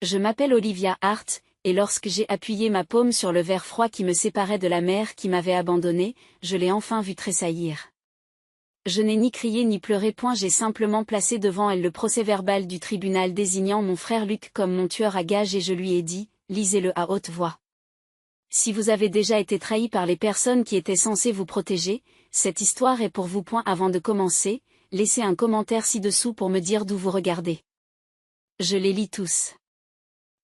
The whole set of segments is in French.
Je m'appelle Olivia Hart, et lorsque j'ai appuyé ma paume sur le verre froid qui me séparait de la mère qui m'avait abandonnée, je l'ai enfin vue tressaillir. Je n'ai ni crié ni pleuré point, j'ai simplement placé devant elle le procès-verbal du tribunal désignant mon frère Luc comme mon tueur à gages et je lui ai dit, lisez-le à haute voix. Si vous avez déjà été trahi par les personnes qui étaient censées vous protéger, cette histoire est pour vous. Avant de commencer, laissez un commentaire ci-dessous pour me dire d'où vous regardez. Je les lis tous.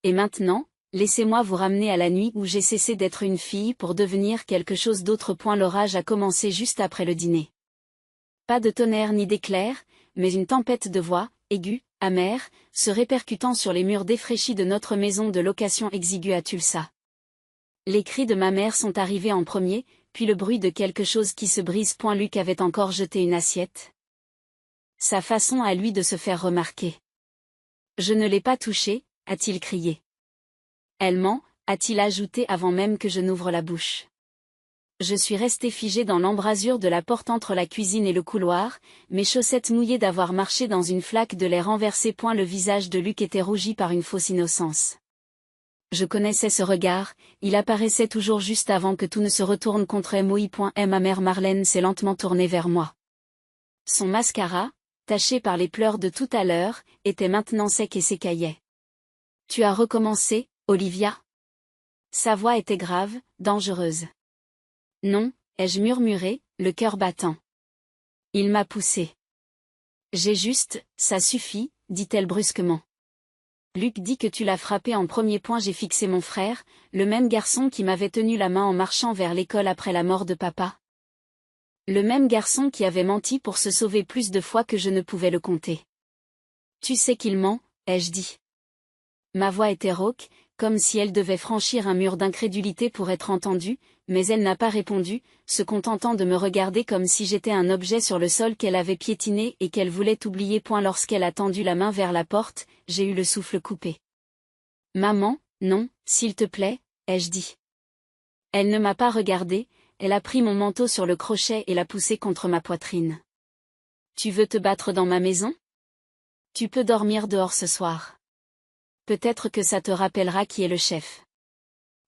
Et maintenant, laissez-moi vous ramener à la nuit où j'ai cessé d'être une fille pour devenir quelque chose d'autre. L'orage a commencé juste après le dîner. Pas de tonnerre ni d'éclair, mais une tempête de voix, aiguë, amère, se répercutant sur les murs défraîchis de notre maison de location exiguë à Tulsa. Les cris de ma mère sont arrivés en premier, puis le bruit de quelque chose qui se brise. Luc avait encore jeté une assiette. Sa façon à lui de se faire remarquer. Je ne l'ai pas touché, a-t-il crié. Elle ment, a-t-il ajouté avant même que je n'ouvre la bouche. Je suis resté figé dans l'embrasure de la porte entre la cuisine et le couloir, mes chaussettes mouillées d'avoir marché dans une flaque de lait renversée. Le visage de Luc était rougi par une fausse innocence. Je connaissais ce regard, il apparaissait toujours juste avant que tout ne se retourne contre moi. Ma mère Marlène s'est lentement tournée vers moi. Son mascara, taché par les pleurs de tout à l'heure, était maintenant sec et s'écaillait. Tu as recommencé, Olivia? Sa voix était grave, dangereuse. Non, ai-je murmuré, le cœur battant. Il m'a poussé. J'ai juste, ça suffit, dit-elle brusquement. Luc dit que tu l'as frappé en premier. J'ai fixé mon frère, le même garçon qui m'avait tenu la main en marchant vers l'école après la mort de papa. Le même garçon qui avait menti pour se sauver plus de fois que je ne pouvais le compter. Tu sais qu'il ment, ai-je dit. Ma voix était rauque, comme si elle devait franchir un mur d'incrédulité pour être entendue, mais elle n'a pas répondu, se contentant de me regarder comme si j'étais un objet sur le sol qu'elle avait piétiné et qu'elle voulait oublier. Lorsqu'elle a tendu la main vers la porte, j'ai eu le souffle coupé. Maman, non, s'il te plaît, ai-je dit. Elle ne m'a pas regardé, elle a pris mon manteau sur le crochet et l'a poussé contre ma poitrine. Tu veux te battre dans ma maison? Tu peux dormir dehors ce soir. Peut-être que ça te rappellera qui est le chef.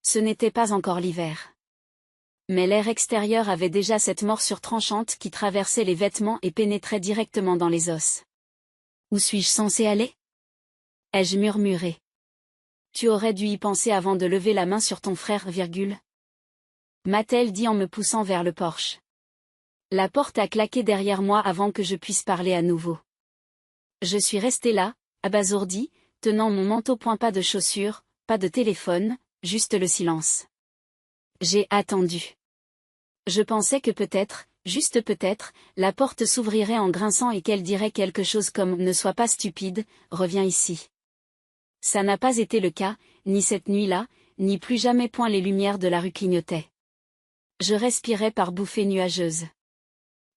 Ce n'était pas encore l'hiver. Mais l'air extérieur avait déjà cette morsure tranchante qui traversait les vêtements et pénétrait directement dans les os. Où suis-je censé aller? Ai-je murmuré. Tu aurais dû y penser avant de lever la main sur ton frère, m'a-t-elle dit en me poussant vers le porche. La porte a claqué derrière moi avant que je puisse parler à nouveau. Je suis resté là, abasourdi, tenant mon manteau. Pas de chaussures, pas de téléphone, juste le silence. J'ai attendu. Je pensais que peut-être, juste peut-être, la porte s'ouvrirait en grinçant et qu'elle dirait quelque chose comme « Ne sois pas stupide, reviens ici ». Ça n'a pas été le cas, ni cette nuit-là, ni plus jamais. Les lumières de la rue clignotaient. Je respirais par bouffées nuageuses.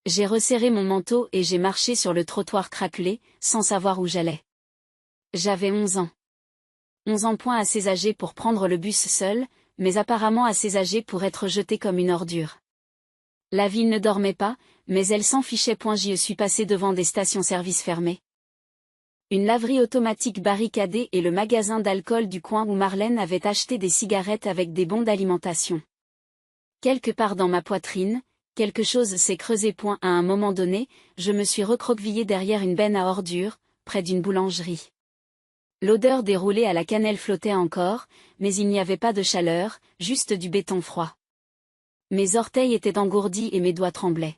J'ai resserré mon manteau et j'ai marché sur le trottoir craquelé, sans savoir où j'allais. J'avais 11 ans. 11 ans. Assez âgé pour prendre le bus seul, mais apparemment assez âgé pour être jeté comme une ordure. La ville ne dormait pas, mais elle s'en fichait. J'y suis passé devant des stations-service fermées. Une laverie automatique barricadée et le magasin d'alcool du coin où Marlène avait acheté des cigarettes avec des bons d'alimentation. Quelque part dans ma poitrine, quelque chose s'est creusé. À un moment donné, je me suis recroquevillé derrière une benne à ordures, près d'une boulangerie. L'odeur des roulés à la cannelle flottait encore, mais il n'y avait pas de chaleur, juste du béton froid. Mes orteils étaient engourdis et mes doigts tremblaient.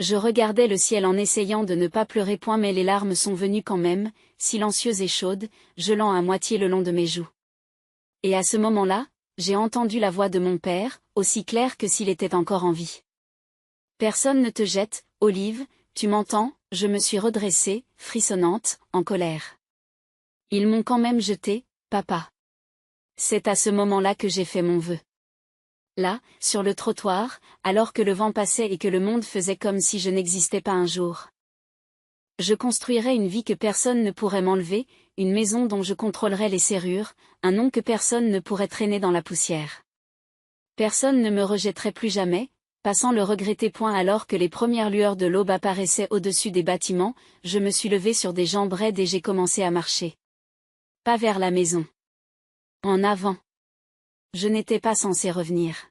Je regardais le ciel en essayant de ne pas pleurer. Mais les larmes sont venues quand même, silencieuses et chaudes, gelant à moitié le long de mes joues. Et à ce moment-là, j'ai entendu la voix de mon père, aussi claire que s'il était encore en vie. Personne ne te jette, Olive, tu m'entends? Je me suis redressée, frissonnante, en colère. Ils m'ont quand même jeté, papa. C'est à ce moment-là que j'ai fait mon vœu. Là, sur le trottoir, alors que le vent passait et que le monde faisait comme si je n'existais pas un jour. Je construirais une vie que personne ne pourrait m'enlever, une maison dont je contrôlerais les serrures, un nom que personne ne pourrait traîner dans la poussière. Personne ne me rejetterait plus jamais, pas sans le regretter. Alors que les premières lueurs de l'aube apparaissaient au-dessus des bâtiments, je me suis levée sur des jambes raides et j'ai commencé à marcher. Pas vers la maison. En avant. Je n'étais pas censé revenir.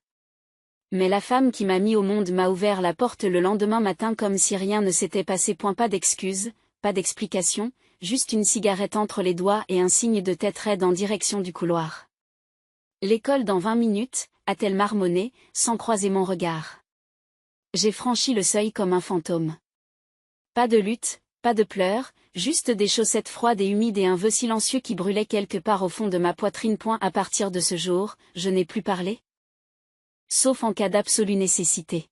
Mais la femme qui m'a mis au monde m'a ouvert la porte le lendemain matin comme si rien ne s'était passé. Pas d'excuses, pas d'explication, juste une cigarette entre les doigts et un signe de tête raide en direction du couloir. L'école dans 20 minutes, a-t-elle marmonné, sans croiser mon regard. J'ai franchi le seuil comme un fantôme. Pas de lutte, pas de pleurs, juste des chaussettes froides et humides et un vœu silencieux qui brûlait quelque part au fond de ma poitrine. À partir de ce jour, je n'ai plus parlé. Sauf en cas d'absolue nécessité.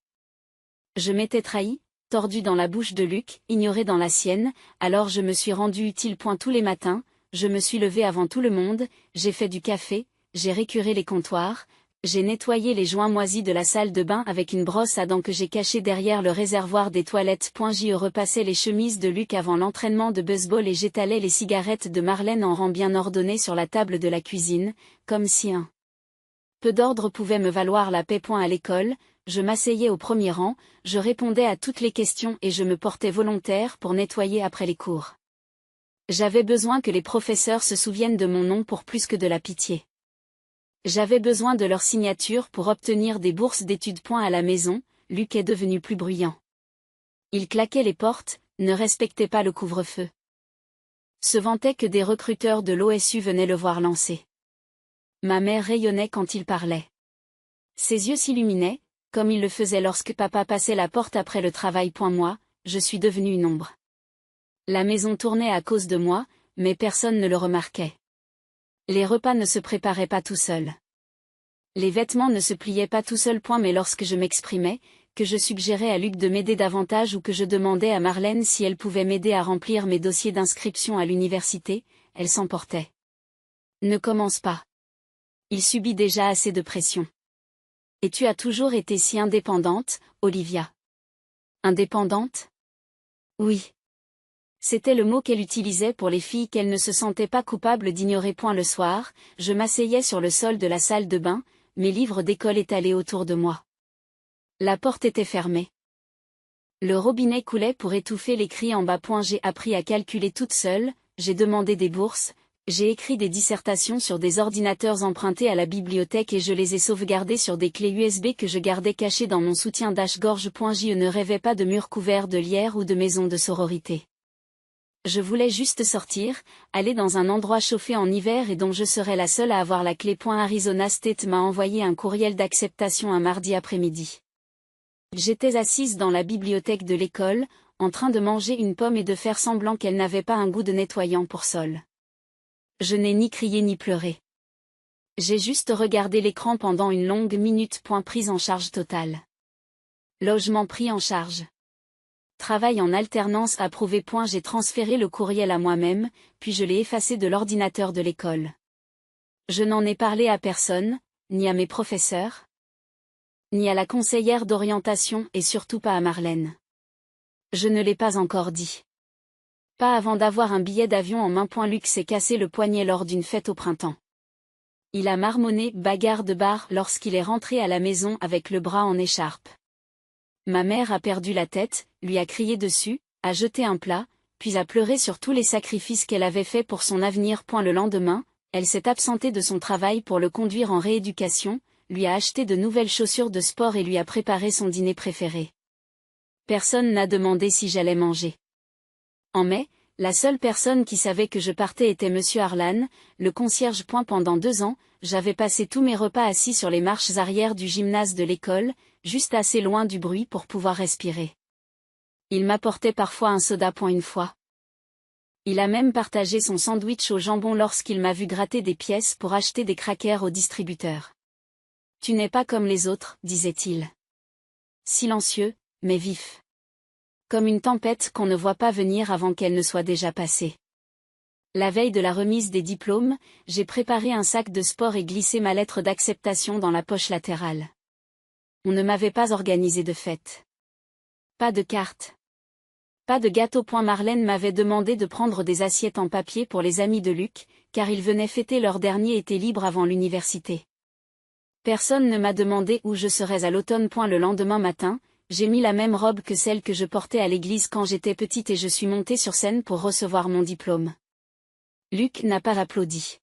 Je m'étais trahi, tordu dans la bouche de Luc, ignoré dans la sienne, alors je me suis rendu utile. Tous les matins, je me suis levé avant tout le monde, j'ai fait du café, j'ai récuré les comptoirs, j'ai nettoyé les joints moisis de la salle de bain avec une brosse à dents que j'ai cachée derrière le réservoir des toilettes. J'y repassais les chemises de Luc avant l'entraînement de baseball et j'étalais les cigarettes de Marlène en rang bien ordonné sur la table de la cuisine, comme si un peu d'ordre pouvait me valoir la paix. À l'école, je m'asseyais au premier rang, je répondais à toutes les questions et je me portais volontaire pour nettoyer après les cours. J'avais besoin que les professeurs se souviennent de mon nom pour plus que de la pitié. J'avais besoin de leur signature pour obtenir des bourses d'études. À la maison, Luc est devenu plus bruyant. Il claquait les portes, ne respectait pas le couvre-feu. Se vantait que des recruteurs de l'OSU venaient le voir lancer. Ma mère rayonnait quand il parlait. Ses yeux s'illuminaient, comme il le faisait lorsque papa passait la porte après le travail. Moi, je suis devenue une ombre. La maison tournait à cause de moi, mais personne ne le remarquait. Les repas ne se préparaient pas tout seuls. Les vêtements ne se pliaient pas tout seuls. Mais lorsque je m'exprimais, que je suggérais à Luc de m'aider davantage ou que je demandais à Marlène si elle pouvait m'aider à remplir mes dossiers d'inscription à l'université, elle s'emportait. Ne commence pas. Il subit déjà assez de pression. Et tu as toujours été si indépendante, Olivia. Indépendante? Oui. C'était le mot qu'elle utilisait pour les filles qu'elle ne se sentait pas coupable d'ignorer. Le soir, je m'asseyais sur le sol de la salle de bain, mes livres d'école étalés autour de moi. La porte était fermée. Le robinet coulait pour étouffer les cris en bas. J'ai appris à calculer toute seule, j'ai demandé des bourses, j'ai écrit des dissertations sur des ordinateurs empruntés à la bibliothèque et je les ai sauvegardés sur des clés USB que je gardais cachées dans mon soutien-gorge. Je ne rêvais pas de murs couverts de lierre ou de maisons de sororité. Je voulais juste sortir, aller dans un endroit chauffé en hiver et dont je serais la seule à avoir la clé. Arizona State m'a envoyé un courriel d'acceptation un mardi après-midi. J'étais assise dans la bibliothèque de l'école, en train de manger une pomme et de faire semblant qu'elle n'avait pas un goût de nettoyant pour sol. Je n'ai ni crié ni pleuré. J'ai juste regardé l'écran pendant une longue minute. Prise en charge totale. Logement pris en charge. Travail en alternance approuvé. J'ai transféré le courriel à moi-même, puis je l'ai effacé de l'ordinateur de l'école. Je n'en ai parlé à personne, ni à mes professeurs, ni à la conseillère d'orientation et surtout pas à Marlène. Je ne l'ai pas encore dit. Pas avant d'avoir un billet d'avion en main. Luc s'est cassé le poignet lors d'une fête au printemps. Il a marmonné bagarre de bar lorsqu'il est rentré à la maison avec le bras en écharpe. Ma mère a perdu la tête, lui a crié dessus, a jeté un plat, puis a pleuré sur tous les sacrifices qu'elle avait faits pour son avenir. Le lendemain, elle s'est absentée de son travail pour le conduire en rééducation, lui a acheté de nouvelles chaussures de sport et lui a préparé son dîner préféré. Personne n'a demandé si j'allais manger. En mai, la seule personne qui savait que je partais était Monsieur Harlan, le concierge. Pendant 2 ans, j'avais passé tous mes repas assis sur les marches arrière du gymnase de l'école, juste assez loin du bruit pour pouvoir respirer. Il m'apportait parfois un soda. Une fois. Il a même partagé son sandwich au jambon lorsqu'il m'a vu gratter des pièces pour acheter des crackers au distributeur. Tu n'es pas comme les autres, disait-il. Silencieux, mais vif. Comme une tempête qu'on ne voit pas venir avant qu'elle ne soit déjà passée. La veille de la remise des diplômes, j'ai préparé un sac de sport et glissé ma lettre d'acceptation dans la poche latérale. On ne m'avait pas organisé de fête. Pas de carte. Pas de gâteau. Marlène m'avait demandé de prendre des assiettes en papier pour les amis de Luc, car ils venaient fêter leur dernier été libre avant l'université. Personne ne m'a demandé où je serais à l'automne. Le lendemain matin, j'ai mis la même robe que celle que je portais à l'église quand j'étais petite et je suis montée sur scène pour recevoir mon diplôme. Luc n'a pas applaudi.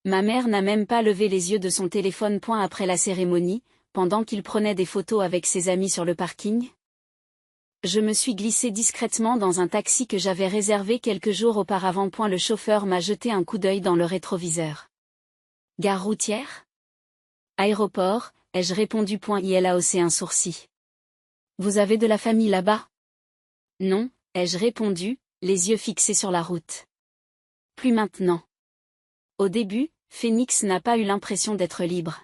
Ma mère n'a même pas levé les yeux de son téléphone. Après la cérémonie, pendant qu'il prenait des photos avec ses amis sur le parking. Je me suis glissé discrètement dans un taxi que j'avais réservé quelques jours auparavant. Le chauffeur m'a jeté un coup d'œil dans le rétroviseur. Gare routière? Aéroport, ai-je répondu. Il a haussé un sourcil. Vous avez de la famille là-bas? Non, ai-je répondu, les yeux fixés sur la route. Plus maintenant. Au début, Phoenix n'a pas eu l'impression d'être libre.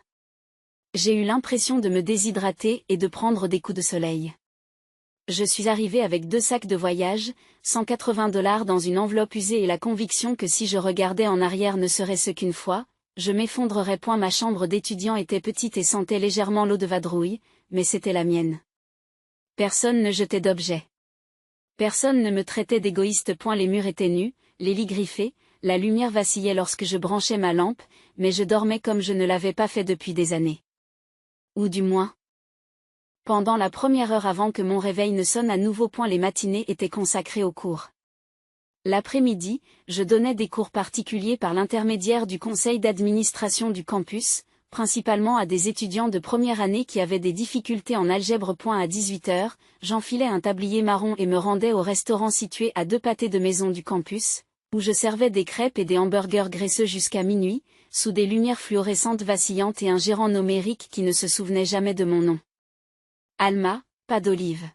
J'ai eu l'impression de me déshydrater et de prendre des coups de soleil. Je suis arrivé avec 2 sacs de voyage, $180 dans une enveloppe usée et la conviction que si je regardais en arrière ne serait-ce qu'une fois, je m'effondrerais. Ma chambre d'étudiant était petite et sentait légèrement l'eau de vadrouille, mais c'était la mienne. Personne ne jetait d'objets. Personne ne me traitait d'égoïste. Les murs étaient nus, les lits griffés, la lumière vacillait lorsque je branchais ma lampe, mais je dormais comme je ne l'avais pas fait depuis des années. Ou du moins. Pendant la première heure avant que mon réveil ne sonne à nouveau. Les matinées étaient consacrées aux cours. L'après-midi, je donnais des cours particuliers par l'intermédiaire du conseil d'administration du campus, principalement à des étudiants de première année qui avaient des difficultés en algèbre. À 18h, j'enfilais un tablier marron et me rendais au restaurant situé à 2 pâtés de maison du campus, où je servais des crêpes et des hamburgers graisseux jusqu'à minuit, sous des lumières fluorescentes vacillantes et un gérant nommé Rick qui ne se souvenait jamais de mon nom. Alma, pas d'Olive.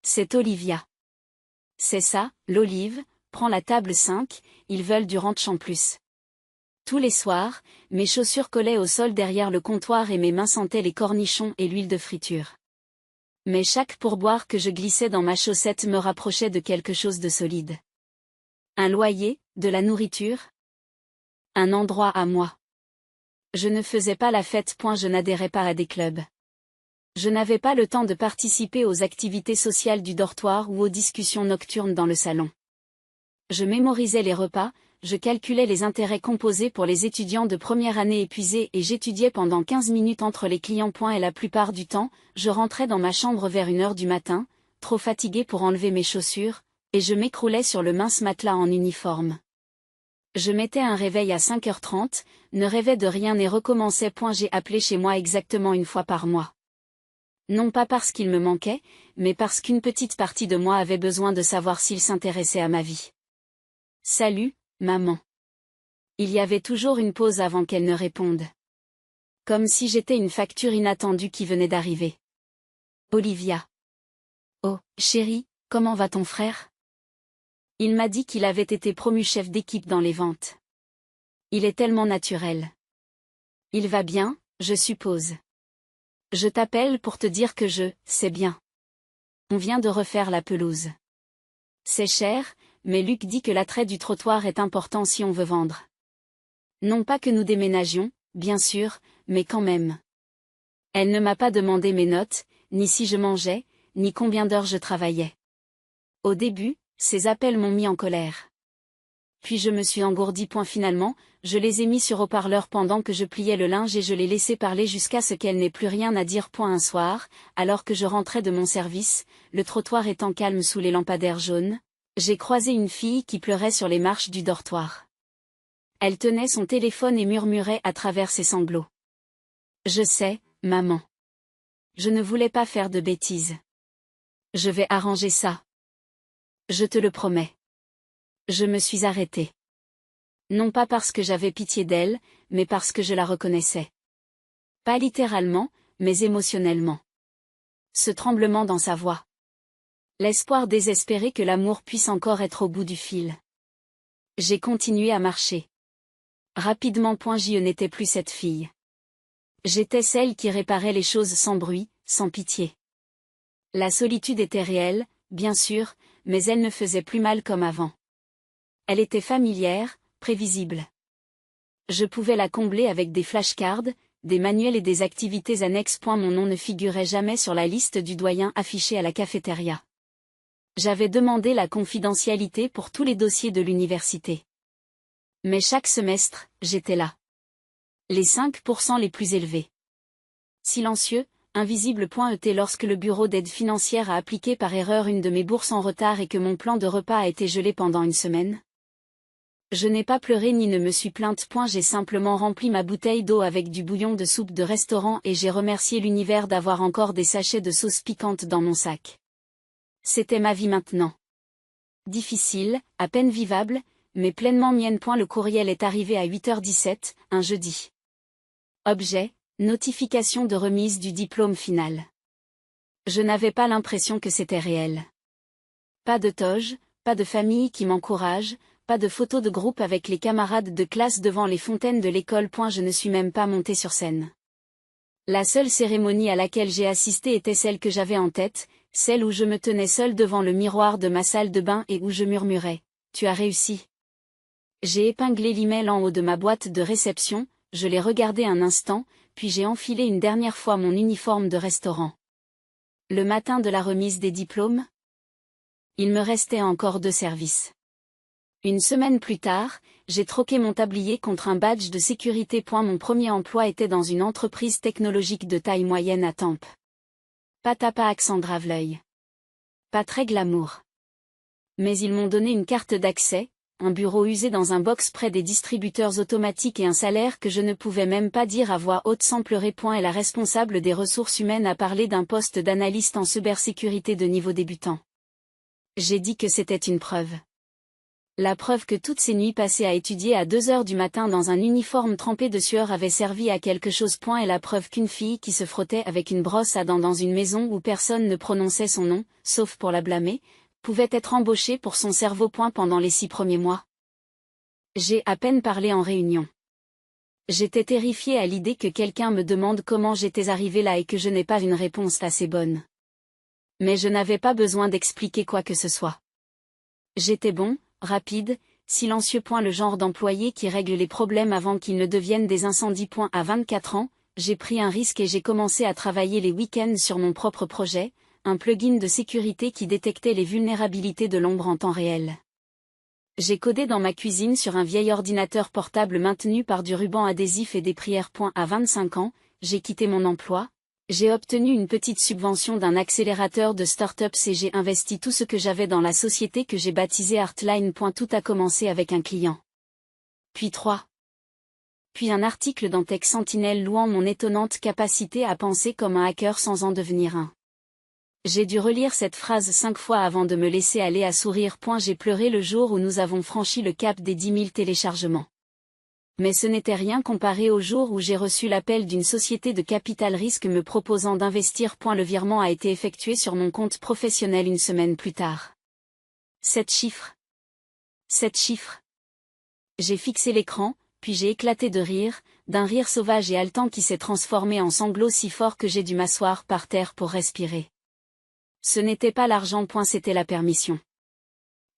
C'est Olivia. C'est ça, l'Olive, prends la table 5, ils veulent du ranch en plus. Tous les soirs, mes chaussures collaient au sol derrière le comptoir et mes mains sentaient les cornichons et l'huile de friture. Mais chaque pourboire que je glissais dans ma chaussette me rapprochait de quelque chose de solide. Un loyer, de la nourriture. Un endroit à moi. Je ne faisais pas la fête. Je n'adhérais pas à des clubs. Je n'avais pas le temps de participer aux activités sociales du dortoir ou aux discussions nocturnes dans le salon. Je mémorisais les repas, je calculais les intérêts composés pour les étudiants de première année épuisés et j'étudiais pendant 15 minutes entre les clients. Et la plupart du temps, je rentrais dans ma chambre vers 1h du matin, trop fatigué pour enlever mes chaussures, et je m'écroulais sur le mince matelas en uniforme. Je mettais un réveil à 5h30, ne rêvais de rien et recommençais. J'ai appelé chez moi exactement 1 fois par mois. Non pas parce qu'il me manquait, mais parce qu'une petite partie de moi avait besoin de savoir s'il s'intéressait à ma vie. Salut, maman. Il y avait toujours une pause avant qu'elle ne réponde. Comme si j'étais une facture inattendue qui venait d'arriver. Olivia. Oh, chérie, comment va ton frère? Il m'a dit qu'il avait été promu chef d'équipe dans les ventes. Il est tellement naturel. Il va bien, je suppose. Je t'appelle pour te dire que c'est bien. On vient de refaire la pelouse. C'est cher, mais Luc dit que l'attrait du trottoir est important si on veut vendre. Non pas que nous déménagions, bien sûr, mais quand même. Elle ne m'a pas demandé mes notes, ni si je mangeais, ni combien d'heures je travaillais. Au début, ces appels m'ont mis en colère. Puis je me suis engourdi. Finalement, je les ai mis sur haut-parleur pendant que je pliais le linge et je l'ai laissé parler jusqu'à ce qu'elle n'ait plus rien à dire. Un soir, alors que je rentrais de mon service, le trottoir étant calme sous les lampadaires jaunes, j'ai croisé une fille qui pleurait sur les marches du dortoir. Elle tenait son téléphone et murmurait à travers ses sanglots. Je sais, maman. Je ne voulais pas faire de bêtises. Je vais arranger ça. Je te le promets. Je me suis arrêtée. Non pas parce que j'avais pitié d'elle, mais parce que je la reconnaissais. Pas littéralement, mais émotionnellement. Ce tremblement dans sa voix. L'espoir désespéré que l'amour puisse encore être au bout du fil. J'ai continué à marcher. Rapidement. Je n'étais plus cette fille. J'étais celle qui réparait les choses sans bruit, sans pitié. La solitude était réelle, bien sûr, mais elle ne faisait plus mal comme avant. Elle était familière, prévisible. Je pouvais la combler avec des flashcards, des manuels et des activités annexes. Mon nom ne figurait jamais sur la liste du doyen affichée à la cafétéria. J'avais demandé la confidentialité pour tous les dossiers de l'université. Mais chaque semestre, j'étais là. Les 5% les plus élevés. Silencieux, invisible. Lorsque le bureau d'aide financière a appliqué par erreur une de mes bourses en retard et que mon plan de repas a été gelé pendant 1 semaine. Je n'ai pas pleuré ni ne me suis plainte. J'ai simplement rempli ma bouteille d'eau avec du bouillon de soupe de restaurant et j'ai remercié l'univers d'avoir encore des sachets de sauce piquante dans mon sac. C'était ma vie maintenant. Difficile, à peine vivable, mais pleinement mienne. Le courriel est arrivé à 8h17, un jeudi. Objet, notification de remise du diplôme final. Je n'avais pas l'impression que c'était réel. Pas de toge, pas de famille qui m'encourage, pas de photos de groupe avec les camarades de classe devant les fontaines de l'école. Je ne suis même pas montée sur scène. La seule cérémonie à laquelle j'ai assisté était celle que j'avais en tête, celle où je me tenais seule devant le miroir de ma salle de bain et où je murmurais « Tu as réussi ». J'ai épinglé l'email en haut de ma boîte de réception, je l'ai regardé un instant, puis j'ai enfilé une dernière fois mon uniforme de restaurant. Le matin de la remise des diplômes, il me restait encore 2 services. Une semaine plus tard, j'ai troqué mon tablier contre un badge de sécurité. Mon premier emploi était dans une entreprise technologique de taille moyenne à Tampes. Pas accent grave l'œil. Pas très glamour. Mais ils m'ont donné une carte d'accès, un bureau usé dans un box près des distributeurs automatiques et un salaire que je ne pouvais même pas dire à voix haute sans pleurer. Et la responsable des ressources humaines a parlé d'un poste d'analyste en cybersécurité de niveau débutant. J'ai dit que c'était une preuve. La preuve que toutes ces nuits passées à étudier à 2h du matin dans un uniforme trempé de sueur avaient servi à quelque chose. Et la preuve qu'une fille qui se frottait avec une brosse à dents dans une maison où personne ne prononçait son nom, sauf pour la blâmer, pouvait être embauchée pour son cerveau. Pendant les 6 premiers mois. J'ai à peine parlé en réunion. J'étais terrifiée à l'idée que quelqu'un me demande comment j'étais arrivée là et que je n'ai pas une réponse assez bonne. Mais je n'avais pas besoin d'expliquer quoi que ce soit. J'étais bon, rapide, silencieux. Le genre d'employé qui règle les problèmes avant qu'ils ne deviennent des incendies. À 24 ans, j'ai pris un risque et j'ai commencé à travailler les week-ends sur mon propre projet, un plugin de sécurité qui détectait les vulnérabilités de l'ombre en temps réel. J'ai codé dans ma cuisine sur un vieil ordinateur portable maintenu par du ruban adhésif et des prières. À 25 ans, j'ai quitté mon emploi. J'ai obtenu une petite subvention d'un accélérateur de start-ups et j'ai investi tout ce que j'avais dans la société que j'ai baptisée Artline. Tout a commencé avec un client. Puis 3. Puis un article dans Tech Sentinel louant mon étonnante capacité à penser comme un hacker sans en devenir un. J'ai dû relire cette phrase 5 fois avant de me laisser aller à sourire. J'ai pleuré le jour où nous avons franchi le cap des 10 000 téléchargements. Mais ce n'était rien comparé au jour où j'ai reçu l'appel d'une société de capital risque me proposant d'investir. Le virement a été effectué sur mon compte professionnel une semaine plus tard. 7 chiffres. 7 chiffres. J'ai fixé l'écran, puis j'ai éclaté de rire, d'un rire sauvage et haletant qui s'est transformé en sanglots si fort que j'ai dû m'asseoir par terre pour respirer. Ce n'était pas l'argent. C'était la permission.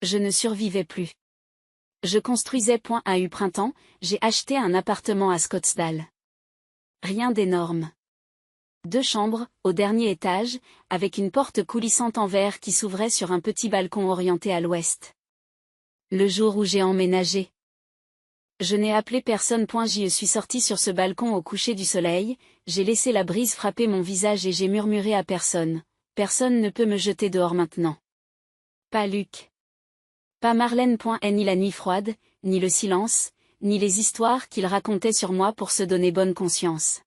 Je ne survivais plus. Je construisais. À eu printemps, j'ai acheté un appartement à Scottsdale. Rien d'énorme. 2 chambres, au dernier étage, avec une porte coulissante en verre qui s'ouvrait sur un petit balcon orienté à l'ouest. Le jour où j'ai emménagé, je n'ai appelé personne. Je suis sortie sur ce balcon au coucher du soleil, j'ai laissé la brise frapper mon visage et j'ai murmuré à personne. Personne ne peut me jeter dehors maintenant. Pas Luc. Pas Marlène. Ni la nuit froide, ni le silence, ni les histoires qu'il racontait sur moi pour se donner bonne conscience.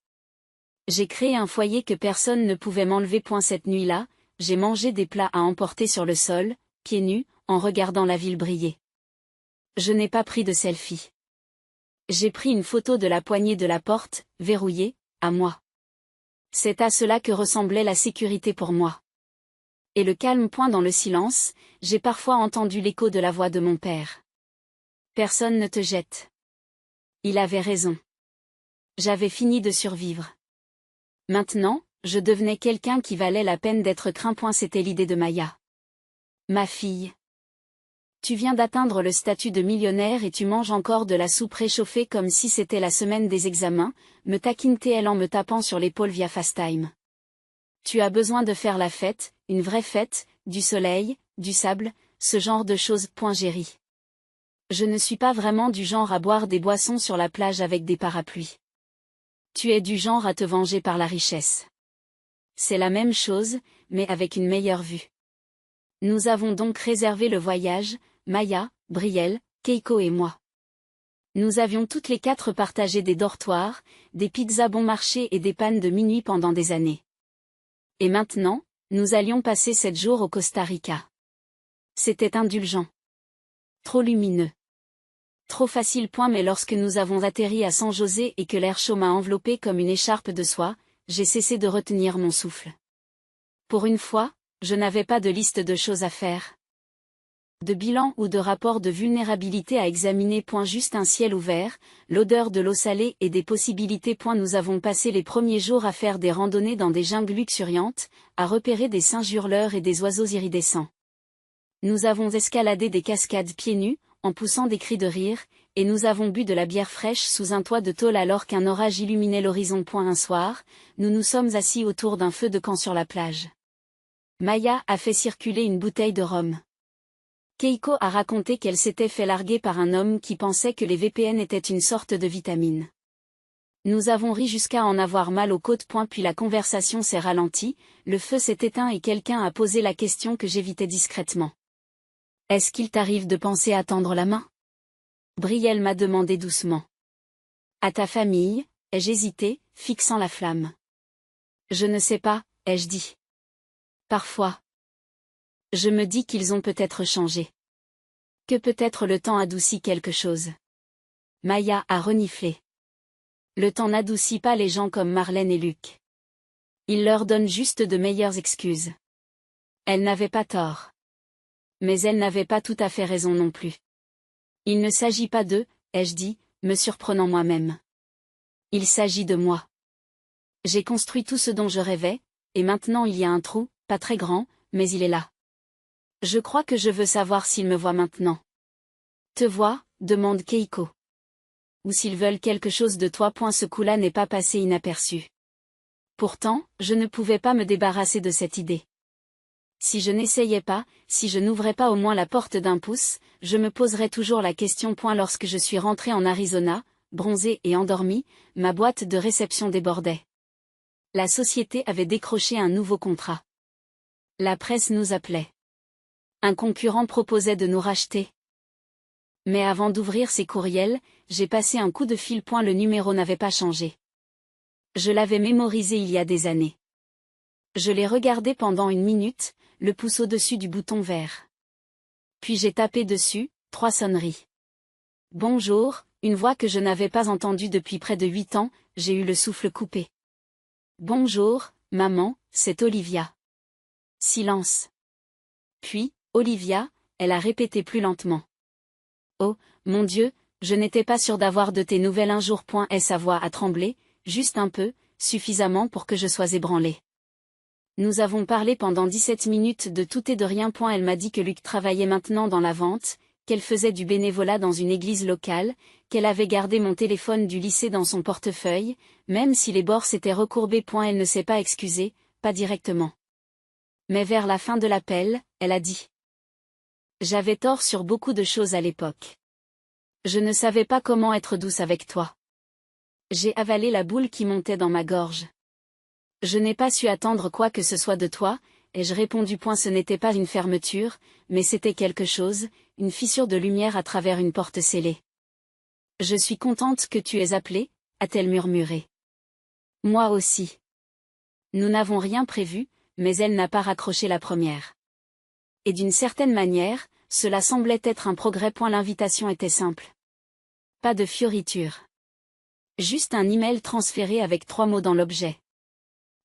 J'ai créé un foyer que personne ne pouvait m'enlever. Cette nuit-là, j'ai mangé des plats à emporter sur le sol, pieds nus, en regardant la ville briller. Je n'ai pas pris de selfie. J'ai pris une photo de la poignée de la porte, verrouillée, à moi. C'est à cela que ressemblait la sécurité pour moi. Et le calme. Dans le silence, j'ai parfois entendu l'écho de la voix de mon père. Personne ne te jette. Il avait raison. J'avais fini de survivre. Maintenant, je devenais quelqu'un qui valait la peine d'être craint. C'était l'idée de Maya. Ma fille. Tu viens d'atteindre le statut de millionnaire et tu manges encore de la soupe réchauffée comme si c'était la semaine des examens, me taquine-t-elle en me tapant sur l'épaule via FaceTime. Tu as besoin de faire la fête, une vraie fête, du soleil, du sable, ce genre de choses. J'ai ri. Je ne suis pas vraiment du genre à boire des boissons sur la plage avec des parapluies. Tu es du genre à te venger par la richesse. C'est la même chose, mais avec une meilleure vue. Nous avons donc réservé le voyage, Maya, Brielle, Keiko et moi. Nous avions toutes les quatre partagé des dortoirs, des pizzas bon marché et des pannes de minuit pendant des années. Et maintenant, nous allions passer 7 jours au Costa Rica. C'était indulgent. Trop lumineux. Trop facile. Mais lorsque nous avons atterri à San José et que l'air chaud m'a enveloppé comme une écharpe de soie, j'ai cessé de retenir mon souffle. Pour une fois, je n'avais pas de liste de choses à faire. De bilan ou de rapport de vulnérabilité à examiner. Juste un ciel ouvert, l'odeur de l'eau salée et des possibilités. Nous avons passé les premiers jours à faire des randonnées dans des jungles luxuriantes, à repérer des singes hurleurs et des oiseaux iridescents. Nous avons escaladé des cascades pieds nus, en poussant des cris de rire, et nous avons bu de la bière fraîche sous un toit de tôle alors qu'un orage illuminait l'horizon. Un soir, nous nous sommes assis autour d'un feu de camp sur la plage. Maya a fait circuler une bouteille de rhum. Keiko a raconté qu'elle s'était fait larguer par un homme qui pensait que les VPN étaient une sorte de vitamine. Nous avons ri jusqu'à en avoir mal aux côtes. Puis la conversation s'est ralentie, le feu s'est éteint et quelqu'un a posé la question que j'évitais discrètement. Est-ce qu'il t'arrive de penser à tendre la main? Brielle m'a demandé doucement. À ta famille, ai-je hésité, fixant la flamme. Je ne sais pas, ai-je dit. Parfois. Je me dis qu'ils ont peut-être changé. Que peut-être le temps adoucit quelque chose. Maya a reniflé. Le temps n'adoucit pas les gens comme Marlène et Luc. Il leur donne juste de meilleures excuses. Elle n'avait pas tort. Mais elle n'avait pas tout à fait raison non plus. Il ne s'agit pas d'eux, ai-je dit, me surprenant moi-même. Il s'agit de moi. J'ai construit tout ce dont je rêvais, et maintenant il y a un trou, pas très grand, mais il est là. Je crois que je veux savoir s'ils me voient maintenant. Te vois, demande Keiko. Ou s'ils veulent quelque chose de toi. Ce coup-là n'est pas passé inaperçu. Pourtant, je ne pouvais pas me débarrasser de cette idée. Si je n'essayais pas, si je n'ouvrais pas au moins la porte d'un pouce, je me poserais toujours la question. Lorsque je suis rentrée en Arizona, bronzée et endormie, ma boîte de réception débordait. La société avait décroché un nouveau contrat. La presse nous appelait. Un concurrent proposait de nous racheter. Mais avant d'ouvrir ces courriels, j'ai passé un coup de fil. Le numéro n'avait pas changé. Je l'avais mémorisé il y a des années. Je l'ai regardé pendant une minute, le pouce au-dessus du bouton vert. Puis j'ai tapé dessus, 3 sonneries. Bonjour, une voix que je n'avais pas entendue depuis près de 8 ans, j'ai eu le souffle coupé. Bonjour, maman, c'est Olivia. Silence. Puis, Olivia, elle a répété plus lentement. Oh, mon Dieu, je n'étais pas sûre d'avoir de tes nouvelles un jour. Et sa voix a tremblé, juste un peu, suffisamment pour que je sois ébranlée. Nous avons parlé pendant 17 minutes de tout et de rien. Elle m'a dit que Luc travaillait maintenant dans la vente, qu'elle faisait du bénévolat dans une église locale, qu'elle avait gardé mon téléphone du lycée dans son portefeuille, même si les bords s'étaient recourbés. Elle ne s'est pas excusée, pas directement. Mais vers la fin de l'appel, elle a dit. J'avais tort sur beaucoup de choses à l'époque. Je ne savais pas comment être douce avec toi. J'ai avalé la boule qui montait dans ma gorge. Je n'ai pas su attendre quoi que ce soit de toi, ai-je répondu. Ce n'était pas une fermeture, mais c'était quelque chose, une fissure de lumière à travers une porte scellée. Je suis contente que tu aies appelé, a-t-elle murmuré. Moi aussi. Nous n'avons rien prévu, mais elle n'a pas raccroché la première. Et d'une certaine manière, cela semblait être un progrès. L'invitation était simple. Pas de fioriture. Juste un email transféré avec 3 mots dans l'objet.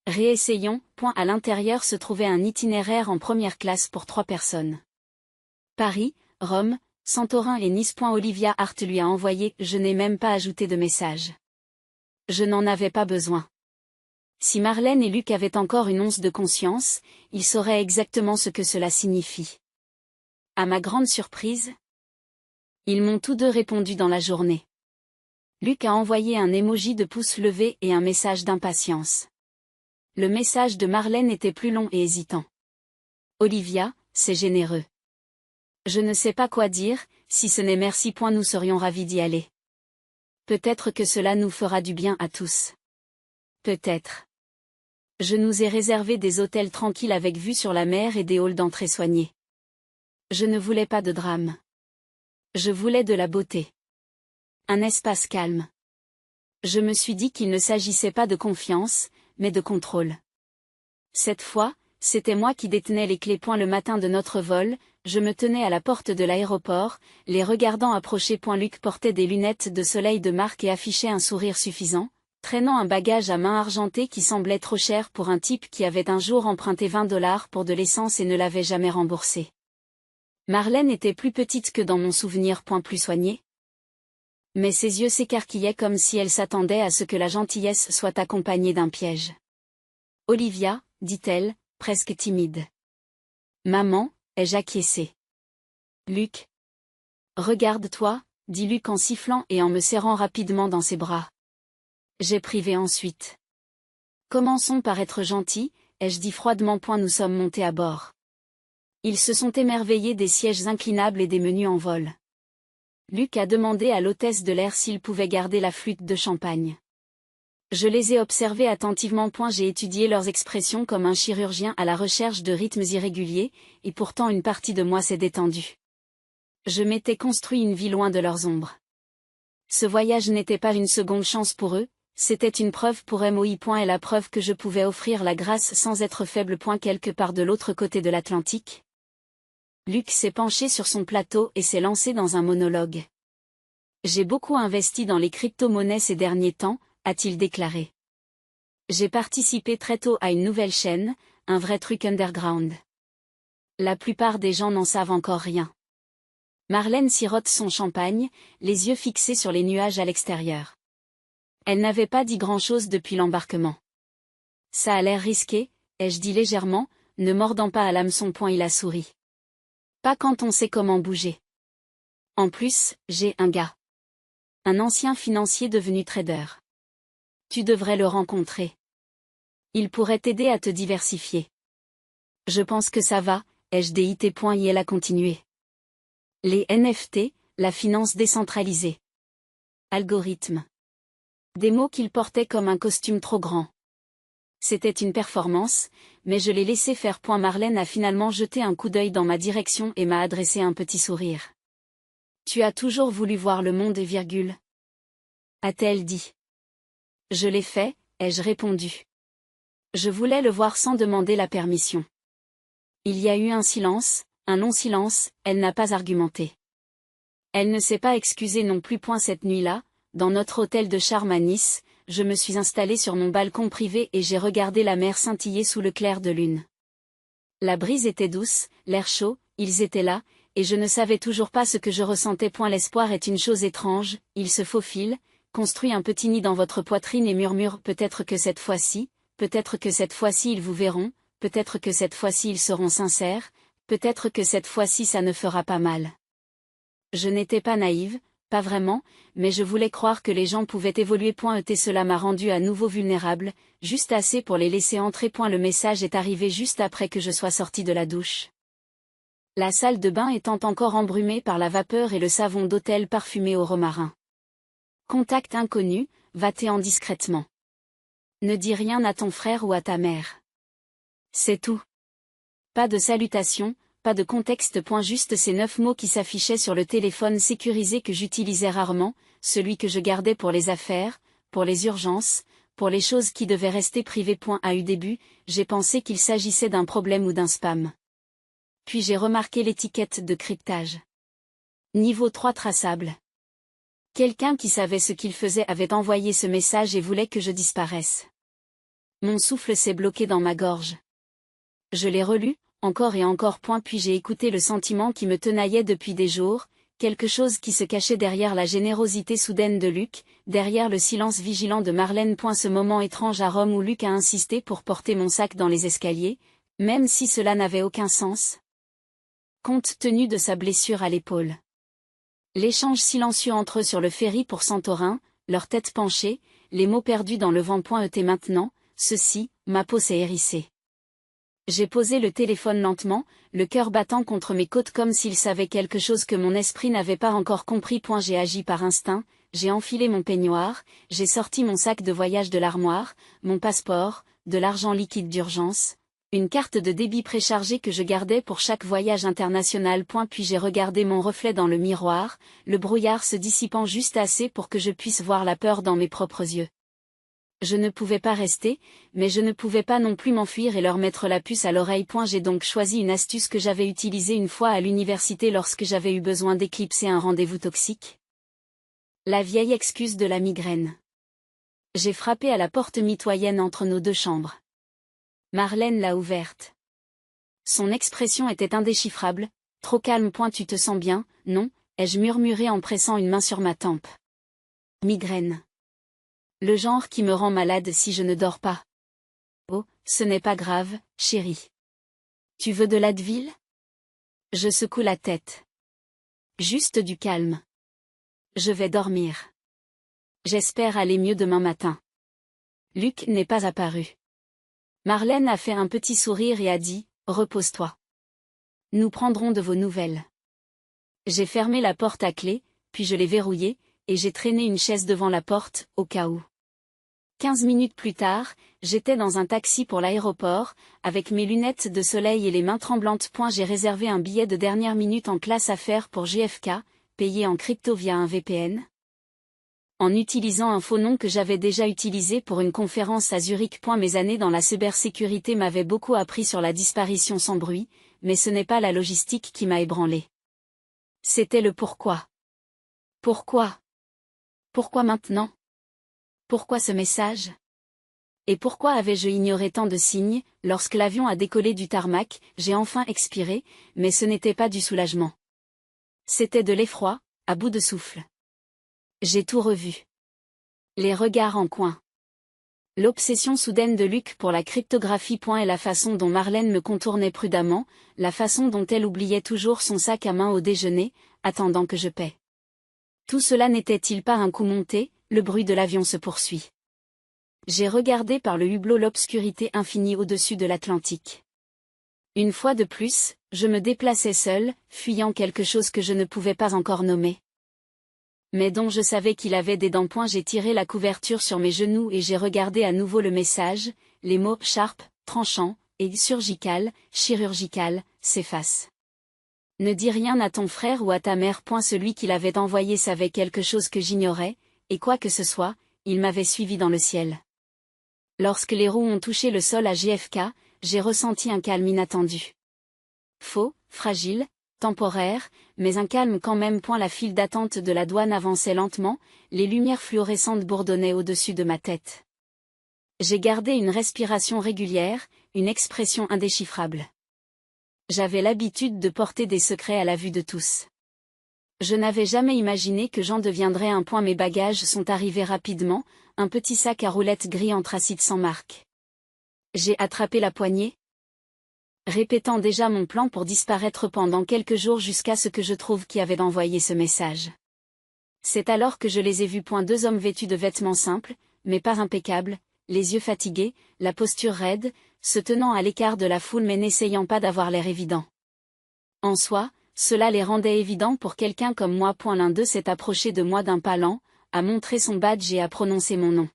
Réessayons. À l'intérieur se trouvait un itinéraire en première classe pour 3 personnes. Paris, Rome, Santorin et Nice. Olivia Hart lui a envoyé. Je n'ai même pas ajouté de message. Je n'en avais pas besoin. Si Marlène et Luc avaient encore une once de conscience, ils sauraient exactement ce que cela signifie. À ma grande surprise, ils m'ont tous deux répondu dans la journée. Luc a envoyé un emoji de pouce levé et un message d'impatience. Le message de Marlène était plus long et hésitant. Olivia, c'est généreux. Je ne sais pas quoi dire, si ce n'est merci. Nous serions ravis d'y aller. Peut-être que cela nous fera du bien à tous. Peut-être. Je nous ai réservé des hôtels tranquilles avec vue sur la mer et des halls d'entrée soignés. Je ne voulais pas de drame. Je voulais de la beauté. Un espace calme. Je me suis dit qu'il ne s'agissait pas de confiance, mais de contrôle. Cette fois, c'était moi qui détenais les clés. Le matin de notre vol, je me tenais à la porte de l'aéroport, les regardant approcher. Luc portait des lunettes de soleil de marque et affichait un sourire suffisant, traînant un bagage à main argenté qui semblait trop cher pour un type qui avait un jour emprunté $20 pour de l'essence et ne l'avait jamais remboursé. Marlène était plus petite que dans mon souvenir. Plus soignée. Mais ses yeux s'écarquillaient comme si elle s'attendait à ce que la gentillesse soit accompagnée d'un piège. « Olivia », dit-elle, presque timide. « Maman », ai-je acquiescé. « Luc. »« Regarde-toi », dit Luc en sifflant et en me serrant rapidement dans ses bras. J'ai privé ensuite. « Commençons par être gentils », ai-je dit froidement. Nous sommes montés à bord. Ils se sont émerveillés des sièges inclinables et des menus en vol. Luc a demandé à l'hôtesse de l'air s'il pouvait garder la flûte de champagne. Je les ai observés attentivement. J'ai étudié leurs expressions comme un chirurgien à la recherche de rythmes irréguliers, et pourtant une partie de moi s'est détendue. Je m'étais construit une vie loin de leurs ombres. Ce voyage n'était pas une seconde chance pour eux, c'était une preuve pour moi. Et la preuve que je pouvais offrir la grâce sans être faible. Quelque part de l'autre côté de l'Atlantique. Luc s'est penché sur son plateau et s'est lancé dans un monologue. J'ai beaucoup investi dans les crypto-monnaies ces derniers temps, a-t-il déclaré. J'ai participé très tôt à une nouvelle chaîne, un vrai truc underground. La plupart des gens n'en savent encore rien. Marlène sirote son champagne, les yeux fixés sur les nuages à l'extérieur. Elle n'avait pas dit grand-chose depuis l'embarquement. Ça a l'air risqué, ai-je dit légèrement, ne mordant pas à l'hameçon. Il a souri. Pas quand on sait comment bouger. En plus, j'ai un gars. Un ancien financier devenu trader. Tu devrais le rencontrer. Il pourrait t'aider à te diversifier. Je pense que ça va, ai-je dit. Et elle a continué. Les NFT, la finance décentralisée. Algorithme. Des mots qu'il portait comme un costume trop grand. C'était une performance, mais je l'ai laissé faire. Marlène a finalement jeté un coup d'œil dans ma direction et m'a adressé un petit sourire. Tu as toujours voulu voir le monde, a-t-elle dit. Je l'ai fait, ai-je répondu. Je voulais le voir sans demander la permission. Il y a eu un silence, un long silence, elle n'a pas argumenté. Elle ne s'est pas excusée non plus. Cette nuit-là, dans notre hôtel de charme à Nice, je me suis installée sur mon balcon privé et j'ai regardé la mer scintiller sous le clair de lune. La brise était douce, l'air chaud, ils étaient là, et je ne savais toujours pas ce que je ressentais. L'espoir est une chose étrange, il se faufile, construit un petit nid dans votre poitrine et murmure peut-être que cette fois-ci ils vous verront, peut-être que cette fois-ci ils seront sincères, peut-être que cette fois-ci ça ne fera pas mal. Je n'étais pas naïve, pas vraiment, mais je voulais croire que les gens pouvaient évoluer. Cela m'a rendue à nouveau vulnérable, juste assez pour les laisser entrer. Le message est arrivé juste après que je sois sortie de la douche. La salle de bain étant encore embrumée par la vapeur et le savon d'hôtel parfumé au romarin. Contact inconnu, va-t'en discrètement. Ne dis rien à ton frère ou à ta mère. C'est tout. Pas de salutation, pas de contexte. Juste ces 9 mots qui s'affichaient sur le téléphone sécurisé que j'utilisais rarement, celui que je gardais pour les affaires, pour les urgences, pour les choses qui devaient rester privées. Au début, j'ai pensé qu'il s'agissait d'un problème ou d'un spam. Puis j'ai remarqué l'étiquette de cryptage. Niveau 3 traçable. Quelqu'un qui savait ce qu'il faisait avait envoyé ce message et voulait que je disparaisse. Mon souffle s'est bloqué dans ma gorge. Je l'ai relu, encore et encore. Puis j'ai écouté le sentiment qui me tenaillait depuis des jours, quelque chose qui se cachait derrière la générosité soudaine de Luc, derrière le silence vigilant de Marlène. Ce moment étrange à Rome où Luc a insisté pour porter mon sac dans les escaliers, même si cela n'avait aucun sens. Compte tenu de sa blessure à l'épaule. L'échange silencieux entre eux sur le ferry pour Santorin, leur tête penchée, les mots perdus dans le vent. Et maintenant, ceci, ma peau s'est hérissée. J'ai posé le téléphone lentement, le cœur battant contre mes côtes comme s'il savait quelque chose que mon esprit n'avait pas encore compris. J'ai agi par instinct, j'ai enfilé mon peignoir, j'ai sorti mon sac de voyage de l'armoire, mon passeport, de l'argent liquide d'urgence, Une carte de débit préchargée que je gardais pour chaque voyage international. Puis j'ai regardé mon reflet dans le miroir, le brouillard se dissipant juste assez pour que je puisse voir la peur dans mes propres yeux. Je ne pouvais pas rester, mais je ne pouvais pas non plus m'enfuir et leur mettre la puce à l'oreille. J'ai donc choisi une astuce que j'avais utilisée une fois à l'université lorsque j'avais eu besoin d'éclipser un rendez-vous toxique. La vieille excuse de la migraine. J'ai frappé à la porte mitoyenne entre nos deux chambres. Marlène l'a ouverte. Son expression était indéchiffrable. « Trop calme. Tu te sens bien, non ?» ai-je murmuré en pressant une main sur ma tempe. Migraine. Le genre qui me rend malade si je ne dors pas. Oh, ce n'est pas grave, chérie. Tu veux de l'Advil ? Je secoue la tête. Juste du calme. Je vais dormir. J'espère aller mieux demain matin. Luc n'est pas apparu. Marlène a fait un petit sourire et a dit « Repose-toi. Nous prendrons de vos nouvelles. » J'ai fermé la porte à clé, puis je l'ai verrouillée, et j'ai traîné une chaise devant la porte, au cas où. 15 minutes plus tard, j'étais dans un taxi pour l'aéroport, avec mes lunettes de soleil et les mains tremblantes. J'ai réservé un billet de dernière minute en classe affaires pour JFK, payé en crypto via un VPN. En utilisant un faux nom que j'avais déjà utilisé pour une conférence à Zurich. Mes années dans la cybersécurité m'avaient beaucoup appris sur la disparition sans bruit, mais ce n'est pas la logistique qui m'a ébranlé. C'était le pourquoi. Pourquoi ? Pourquoi maintenant ? Pourquoi ce message ? Et pourquoi avais-je ignoré tant de signes ? Lorsque l'avion a décollé du tarmac, j'ai enfin expiré, mais ce n'était pas du soulagement. C'était de l'effroi, à bout de souffle. J'ai tout revu. Les regards en coin. L'obsession soudaine de Luc pour la cryptographie. Et la façon dont Marlène me contournait prudemment, la façon dont elle oubliait toujours son sac à main au déjeuner, attendant que je paie. Tout cela n'était-il pas un coup monté ? Le bruit de l'avion se poursuit. J'ai regardé par le hublot l'obscurité infinie au-dessus de l'Atlantique. Une fois de plus, je me déplaçais seul, fuyant quelque chose que je ne pouvais pas encore nommer. Mais dont je savais qu'il avait des dents. J'ai tiré la couverture sur mes genoux et j'ai regardé à nouveau le message, les mots « sharp »,« tranchant » et « surgical »,« chirurgical » s'effacent. Ne dis rien à ton frère ou à ta mère. Celui qui l'avait envoyé savait quelque chose que j'ignorais, et quoi que ce soit, il m'avait suivi dans le ciel. Lorsque les roues ont touché le sol à JFK, j'ai ressenti un calme inattendu. Faux, fragile, temporaire, mais un calme quand même. La file d'attente de la douane avançait lentement, les lumières fluorescentes bourdonnaient au-dessus de ma tête. J'ai gardé une respiration régulière, une expression indéchiffrable. J'avais l'habitude de porter des secrets à la vue de tous. Je n'avais jamais imaginé que j'en deviendrais un. Mes bagages sont arrivés rapidement, un petit sac à roulettes gris anthracite sans marque. J'ai attrapé la poignée, répétant déjà mon plan pour disparaître pendant quelques jours jusqu'à ce que je trouve qui avait envoyé ce message. C'est alors que je les ai vus. Deux hommes vêtus de vêtements simples, mais pas impeccables, les yeux fatigués, la posture raide, se tenant à l'écart de la foule mais n'essayant pas d'avoir l'air évident. En soi, cela les rendait évidents pour quelqu'un comme moi. L'un d'eux s'est approché de moi d'un pas lent, a montré son badge et a prononcé mon nom.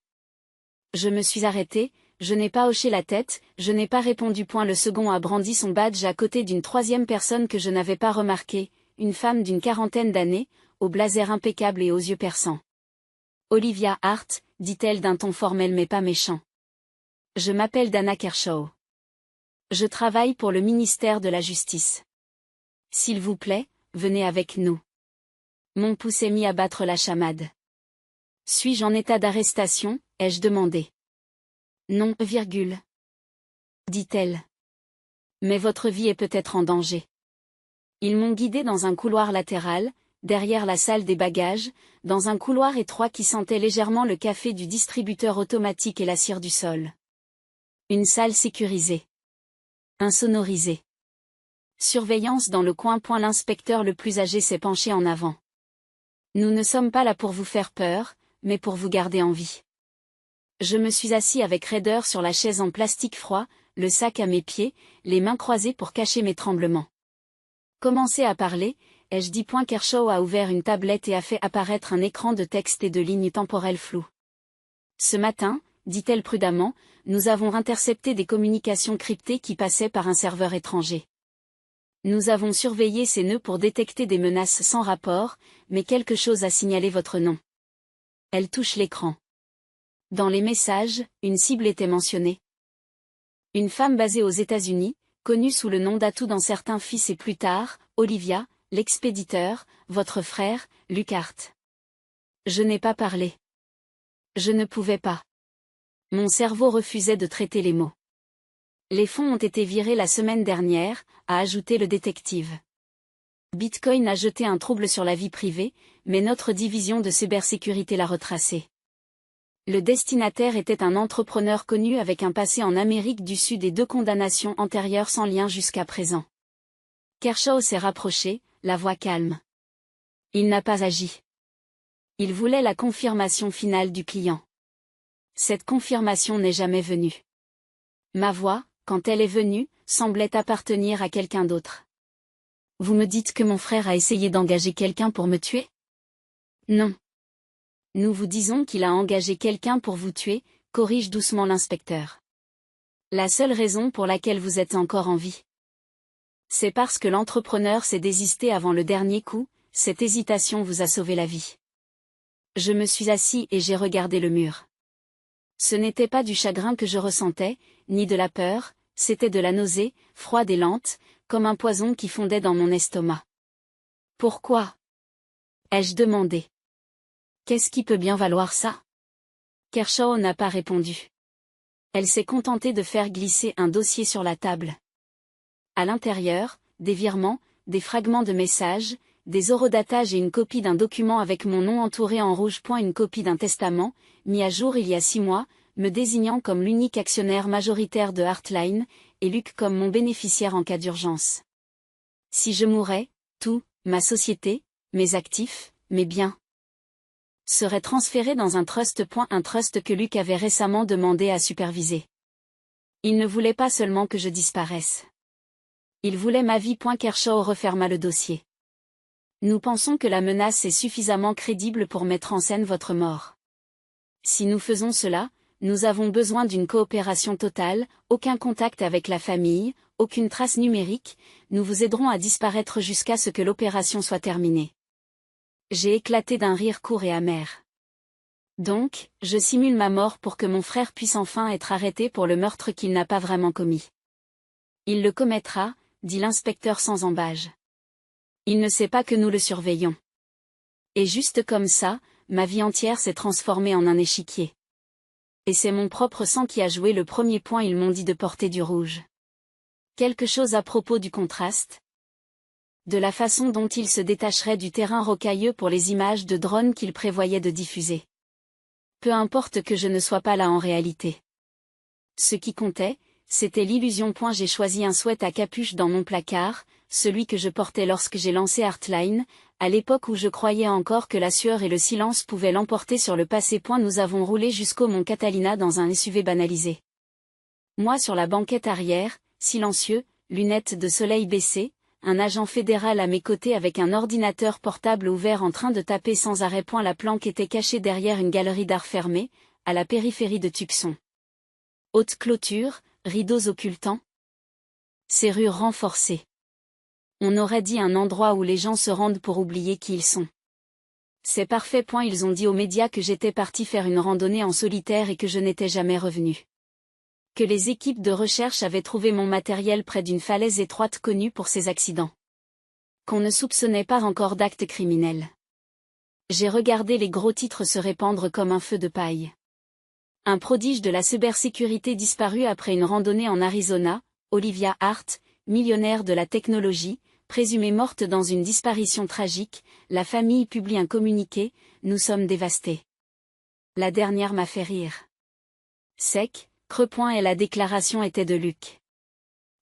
Je me suis arrêté, je n'ai pas hoché la tête, je n'ai pas répondu. Le second a brandi son badge à côté d'une troisième personne que je n'avais pas remarquée, une femme d'une quarantaine d'années, au blazer impeccable et aux yeux perçants. Olivia Hart, dit-elle d'un ton formel mais pas méchant. Je m'appelle Dana Kershaw. Je travaille pour le ministère de la Justice. S'il vous plaît, venez avec nous. Mon pouce est mis à battre la chamade. Suis-je en état d'arrestation, ai-je demandé. Non, dit-elle. Mais votre vie est peut-être en danger. Ils m'ont guidé dans un couloir latéral, derrière la salle des bagages, dans un couloir étroit qui sentait légèrement le café du distributeur automatique et la cire du sol. Une salle sécurisée. Insonorisée. Surveillance dans le coin. L'inspecteur le plus âgé s'est penché en avant. Nous ne sommes pas là pour vous faire peur, mais pour vous garder en vie. Je me suis assis avec raideur sur la chaise en plastique froid, le sac à mes pieds, les mains croisées pour cacher mes tremblements. Commencez à parler, ai-je dit. Kershaw a ouvert une tablette et a fait apparaître un écran de texte et de lignes temporelles floues. Ce matin, dit-elle prudemment, nous avons intercepté des communications cryptées qui passaient par un serveur étranger. Nous avons surveillé ces nœuds pour détecter des menaces sans rapport, mais quelque chose a signalé votre nom. Elle touche l'écran. Dans les messages, une cible était mentionnée. Une femme basée aux États-Unis, connue sous le nom d'Atou dans certains fils et plus tard, Olivia, l'expéditeur, votre frère, Luke Hart. Je n'ai pas parlé. Je ne pouvais pas. Mon cerveau refusait de traiter les mots. Les fonds ont été virés la semaine dernière, a ajouté le détective. Bitcoin a jeté un trouble sur la vie privée, mais notre division de cybersécurité l'a retracé. Le destinataire était un entrepreneur connu avec un passé en Amérique du Sud et 2 condamnations antérieures sans lien jusqu'à présent. Kershaw s'est rapproché, la voix calme. Il n'a pas agi. Il voulait la confirmation finale du client. Cette confirmation n'est jamais venue. Ma voix, quand elle est venue, semblait appartenir à quelqu'un d'autre. Vous me dites que mon frère a essayé d'engager quelqu'un pour me tuer? Non. Nous vous disons qu'il a engagé quelqu'un pour vous tuer, corrige doucement l'inspecteur. La seule raison pour laquelle vous êtes encore en vie. C'est parce que l'entrepreneur s'est désisté avant le dernier coup, cette hésitation vous a sauvé la vie. Je me suis assis et j'ai regardé le mur. Ce n'était pas du chagrin que je ressentais, ni de la peur, c'était de la nausée, froide et lente, comme un poison qui fondait dans mon estomac. Pourquoi? Ai-je demandé. Qu'est-ce qui peut bien valoir ça? Kershaw n'a pas répondu. Elle s'est contentée de faire glisser un dossier sur la table. À l'intérieur, des virements, des fragments de messages, des horodatages et une copie d'un document avec mon nom entouré en rouge. Une copie d'un testament, mis à jour il y a 6 mois, me désignant comme l'unique actionnaire majoritaire de Heartline, et Luke comme mon bénéficiaire en cas d'urgence. Si je mourais, tout, ma société, mes actifs, mes biens, serait transféré dans un trust. Un trust que Luke avait récemment demandé à superviser. Il ne voulait pas seulement que je disparaisse. Il voulait ma vie. Kershaw referma le dossier. Nous pensons que la menace est suffisamment crédible pour mettre en scène votre mort. Si nous faisons cela, nous avons besoin d'une coopération totale, aucun contact avec la famille, aucune trace numérique, nous vous aiderons à disparaître jusqu'à ce que l'opération soit terminée. J'ai éclaté d'un rire court et amer. Donc, je simule ma mort pour que mon frère puisse enfin être arrêté pour le meurtre qu'il n'a pas vraiment commis. Il le commettra, dit l'inspecteur sans ambages. Il ne sait pas que nous le surveillons. Et juste comme ça, ma vie entière s'est transformée en un échiquier. Et c'est mon propre sang qui a joué le premier. Ils m'ont dit de porter du rouge. Quelque chose à propos du contraste? De la façon dont il se détacherait du terrain rocailleux pour les images de drones qu'il prévoyait de diffuser. Peu importe que je ne sois pas là en réalité. Ce qui comptait, c'était l'illusion. J'ai choisi un sweat à capuche dans mon placard, celui que je portais lorsque j'ai lancé Heartline, à l'époque où je croyais encore que la sueur et le silence pouvaient l'emporter sur le passé. Nous avons roulé jusqu'au mont Catalina dans un SUV banalisé. Moi sur la banquette arrière, silencieux, lunettes de soleil baissées, un agent fédéral à mes côtés avec un ordinateur portable ouvert en train de taper sans arrêt. La planque était cachée derrière une galerie d'art fermée, à la périphérie de Tucson. Haute clôture, rideaux occultants. Serrure renforcée. On aurait dit un endroit où les gens se rendent pour oublier qui ils sont. C'est parfait. Ils ont dit aux médias que j'étais parti faire une randonnée en solitaire et que je n'étais jamais revenu. Que les équipes de recherche avaient trouvé mon matériel près d'une falaise étroite connue pour ces accidents. Qu'on ne soupçonnait pas encore d'actes criminels. J'ai regardé les gros titres se répandre comme un feu de paille. Un prodige de la cybersécurité disparu après une randonnée en Arizona, Olivia Hart, millionnaire de la technologie, présumée morte dans une disparition tragique, la famille publie un communiqué, nous sommes dévastés. La dernière m'a fait rire. Sec, creux. Et la déclaration était de Luke.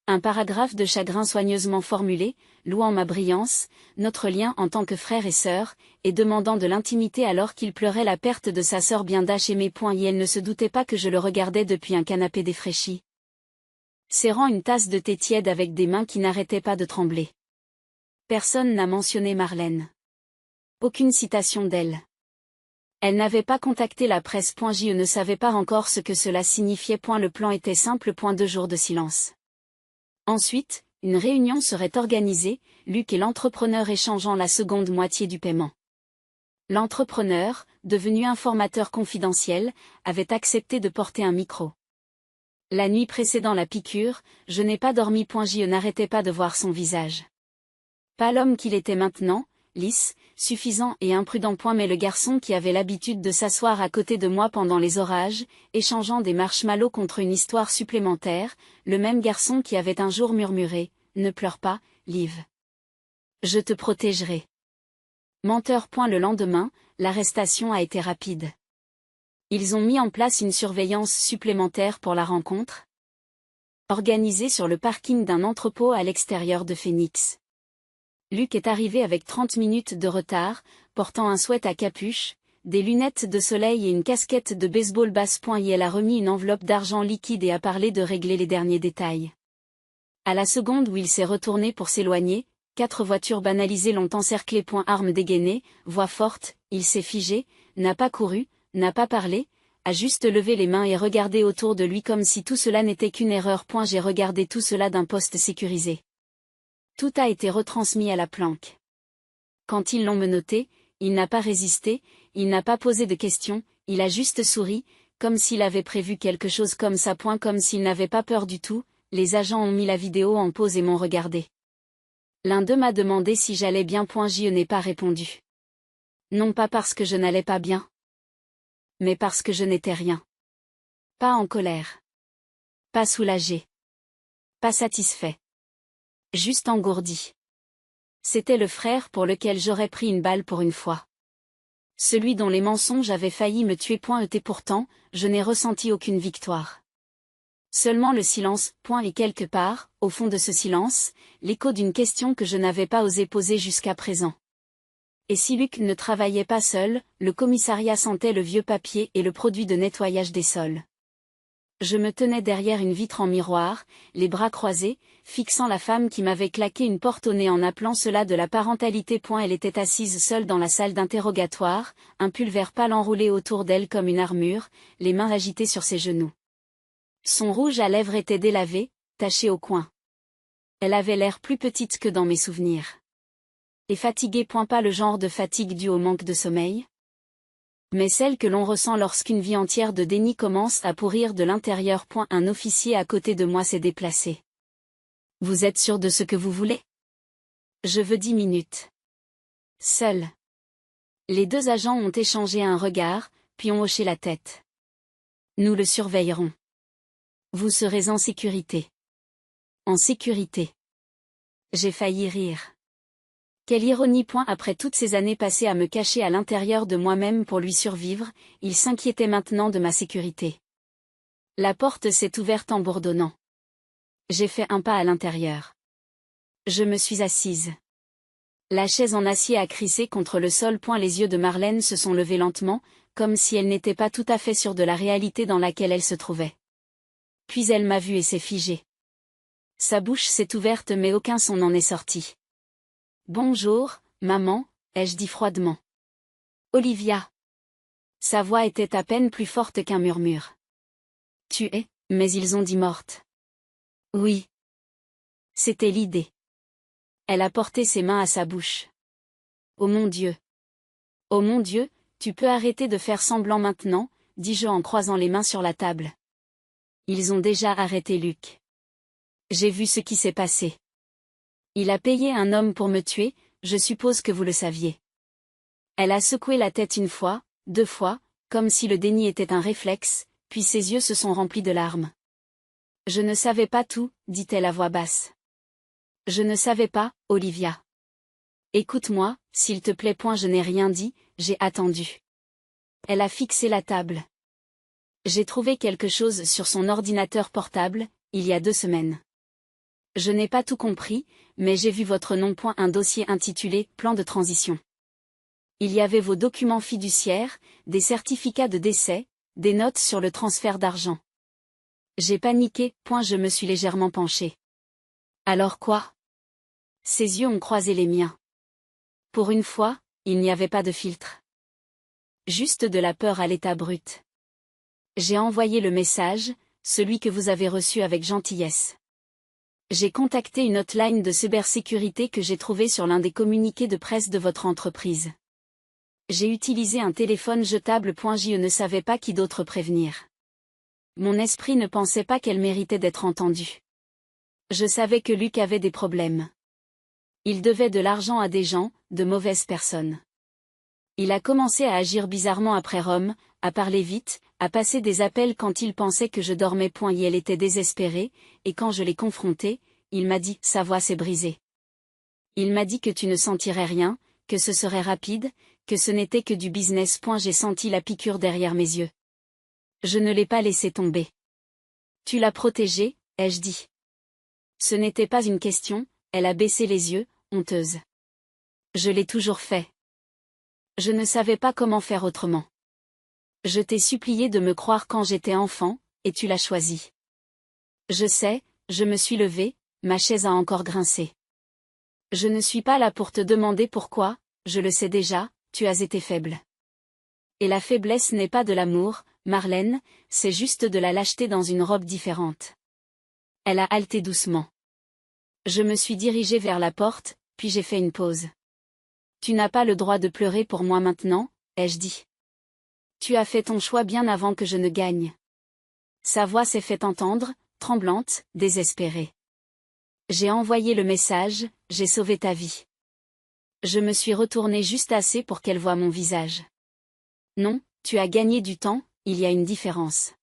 Un paragraphe de chagrin soigneusement formulé, louant ma brillance, notre lien en tant que frère et sœur, et demandant de l'intimité alors qu'il pleurait la perte de sa sœur bien aimée. Et elle ne se doutait pas que je le regardais depuis un canapé défraîchi. Serrant une tasse de thé tiède avec des mains qui n'arrêtaient pas de trembler. Personne n'a mentionné Marlène. Aucune citation d'elle. Elle n'avait pas contacté la presse. Je ne savais pas encore ce que cela signifiait. Le plan était simple. 2 jours de silence. Ensuite, une réunion serait organisée, Luc et l'entrepreneur échangeant la seconde moitié du paiement. L'entrepreneur, devenu informateur confidentiel, avait accepté de porter un micro. La nuit précédant la piqûre, je n'ai pas dormi. Je n'arrêtais pas de voir son visage. Pas l'homme qu'il était maintenant, lisse, suffisant et imprudent. Mais le garçon qui avait l'habitude de s'asseoir à côté de moi pendant les orages, échangeant des marshmallows contre une histoire supplémentaire, le même garçon qui avait un jour murmuré « Ne pleure pas, Liv. Je te protégerai. » Menteur. Le lendemain, l'arrestation a été rapide. Ils ont mis en place une surveillance supplémentaire pour la rencontre, organisée sur le parking d'un entrepôt à l'extérieur de Phoenix. Luc est arrivé avec 30 minutes de retard, portant un sweat à capuche, des lunettes de soleil et une casquette de baseball basse. Elle a remis une enveloppe d'argent liquide et a parlé de régler les derniers détails. À la seconde où il s'est retourné pour s'éloigner, 4 voitures banalisées l'ont encerclé. Arme dégainée, voix forte, il s'est figé, n'a pas couru, n'a pas parlé, a juste levé les mains et regardé autour de lui comme si tout cela n'était qu'une erreur. J'ai regardé tout cela d'un poste sécurisé. Tout a été retransmis à la planque. Quand ils l'ont menotté, il n'a pas résisté, il n'a pas posé de questions, il a juste souri, comme s'il avait prévu quelque chose comme ça. Comme s'il n'avait pas peur du tout. Les agents ont mis la vidéo en pause et m'ont regardé. L'un d'eux m'a demandé si j'allais bien. Je n'ai pas répondu. Non pas parce que je n'allais pas bien, mais parce que je n'étais rien. Pas en colère. Pas soulagé. Pas satisfait. Juste engourdi. C'était le frère pour lequel j'aurais pris une balle pour une fois. Celui dont les mensonges avaient failli me tuer. Et pourtant, je n'ai ressenti aucune victoire. Seulement le silence. Et quelque part, au fond de ce silence, l'écho d'une question que je n'avais pas osé poser jusqu'à présent. Et si Luc ne travaillait pas seul, le commissariat sentait le vieux papier et le produit de nettoyage des sols. Je me tenais derrière une vitre en miroir, les bras croisés, fixant la femme qui m'avait claqué une porte au nez en appelant cela de la parentalité. Elle était assise seule dans la salle d'interrogatoire, un pulvère pâle enroulé autour d'elle comme une armure, les mains agitées sur ses genoux. Son rouge à lèvres était délavé, taché au coin. Elle avait l'air plus petite que dans mes souvenirs. Et fatiguée. Pas le genre de fatigue due au manque de sommeil, mais celle que l'on ressent lorsqu'une vie entière de déni commence à pourrir de l'intérieur. Un officier à côté de moi s'est déplacé. Vous êtes sûr de ce que vous voulez? Je veux 10 minutes. Seul. Les 2 agents ont échangé un regard, puis ont hoché la tête. Nous le surveillerons. Vous serez en sécurité. En sécurité. J'ai failli rire. Quelle ironie. Après toutes ces années passées à me cacher à l'intérieur de moi-même pour lui survivre, il s'inquiétait maintenant de ma sécurité. La porte s'est ouverte en bourdonnant. J'ai fait un pas à l'intérieur. Je me suis assise. La chaise en acier a crissé contre le sol. Les yeux de Marlène se sont levés lentement, comme si elle n'était pas tout à fait sûre de la réalité dans laquelle elle se trouvait. Puis elle m'a vue et s'est figée. Sa bouche s'est ouverte mais aucun son n'en est sorti. Bonjour, maman, ai-je dit froidement. Olivia. Sa voix était à peine plus forte qu'un murmure. Tu es, mais ils ont dit morte. Oui. C'était l'idée. Elle a porté ses mains à sa bouche. Oh mon Dieu. Oh mon Dieu, tu peux arrêter de faire semblant maintenant, dis-je en croisant les mains sur la table. Ils ont déjà arrêté Luc. J'ai vu ce qui s'est passé. Il a payé un homme pour me tuer, je suppose que vous le saviez. Elle a secoué la tête 1 fois, 2 fois, comme si le déni était un réflexe, puis ses yeux se sont remplis de larmes. Je ne savais pas tout, dit-elle à voix basse. Je ne savais pas, Olivia. Écoute-moi, s'il te plaît. Je n'ai rien dit, j'ai attendu. Elle a fixé la table. J'ai trouvé quelque chose sur son ordinateur portable, il y a 2 semaines. Je n'ai pas tout compris, mais j'ai vu votre nom. Un dossier intitulé « Plan de transition ». Il y avait vos documents fiduciaires, des certificats de décès, des notes sur le transfert d'argent. J'ai paniqué. Je me suis légèrement penchée. Alors quoi? Ses yeux ont croisé les miens. Pour une fois, il n'y avait pas de filtre. Juste de la peur à l'état brut. J'ai envoyé le message, celui que vous avez reçu avec gentillesse. J'ai contacté une hotline de cybersécurité que j'ai trouvée sur l'un des communiqués de presse de votre entreprise. J'ai utilisé un téléphone jetable. Je ne savais pas qui d'autre prévenir. Mon esprit ne pensait pas qu'elle méritait d'être entendue. Je savais que Luc avait des problèmes. Il devait de l'argent à des gens, de mauvaises personnes. Il a commencé à agir bizarrement après Rome, à parler vite, à passer des appels quand il pensait que je dormais. Elle était désespérée, et quand je l'ai confronté, il m'a dit « sa voix s'est brisée ». Il m'a dit que tu ne sentirais rien, que ce serait rapide, que ce n'était que du business. J'ai senti la piqûre derrière mes yeux. Je ne l'ai pas laissé tomber. Tu l'as protégée, ai-je dit. Ce n'était pas une question, elle a baissé les yeux, honteuse. Je l'ai toujours fait. Je ne savais pas comment faire autrement. Je t'ai supplié de me croire quand j'étais enfant, et tu l'as choisi. Je sais, je me suis levée, ma chaise a encore grincé. Je ne suis pas là pour te demander pourquoi, je le sais déjà, tu as été faible. Et la faiblesse n'est pas de l'amour, Marlène, c'est juste de la lâcheté dans une robe différente. Elle a haleté doucement. Je me suis dirigée vers la porte, puis j'ai fait une pause. Tu n'as pas le droit de pleurer pour moi maintenant, ai-je dit. Tu as fait ton choix bien avant que je ne gagne. Sa voix s'est fait entendre, tremblante, désespérée. J'ai envoyé le message, j'ai sauvé ta vie. Je me suis retournée juste assez pour qu'elle voie mon visage. Non, tu as gagné du temps, il y a une différence.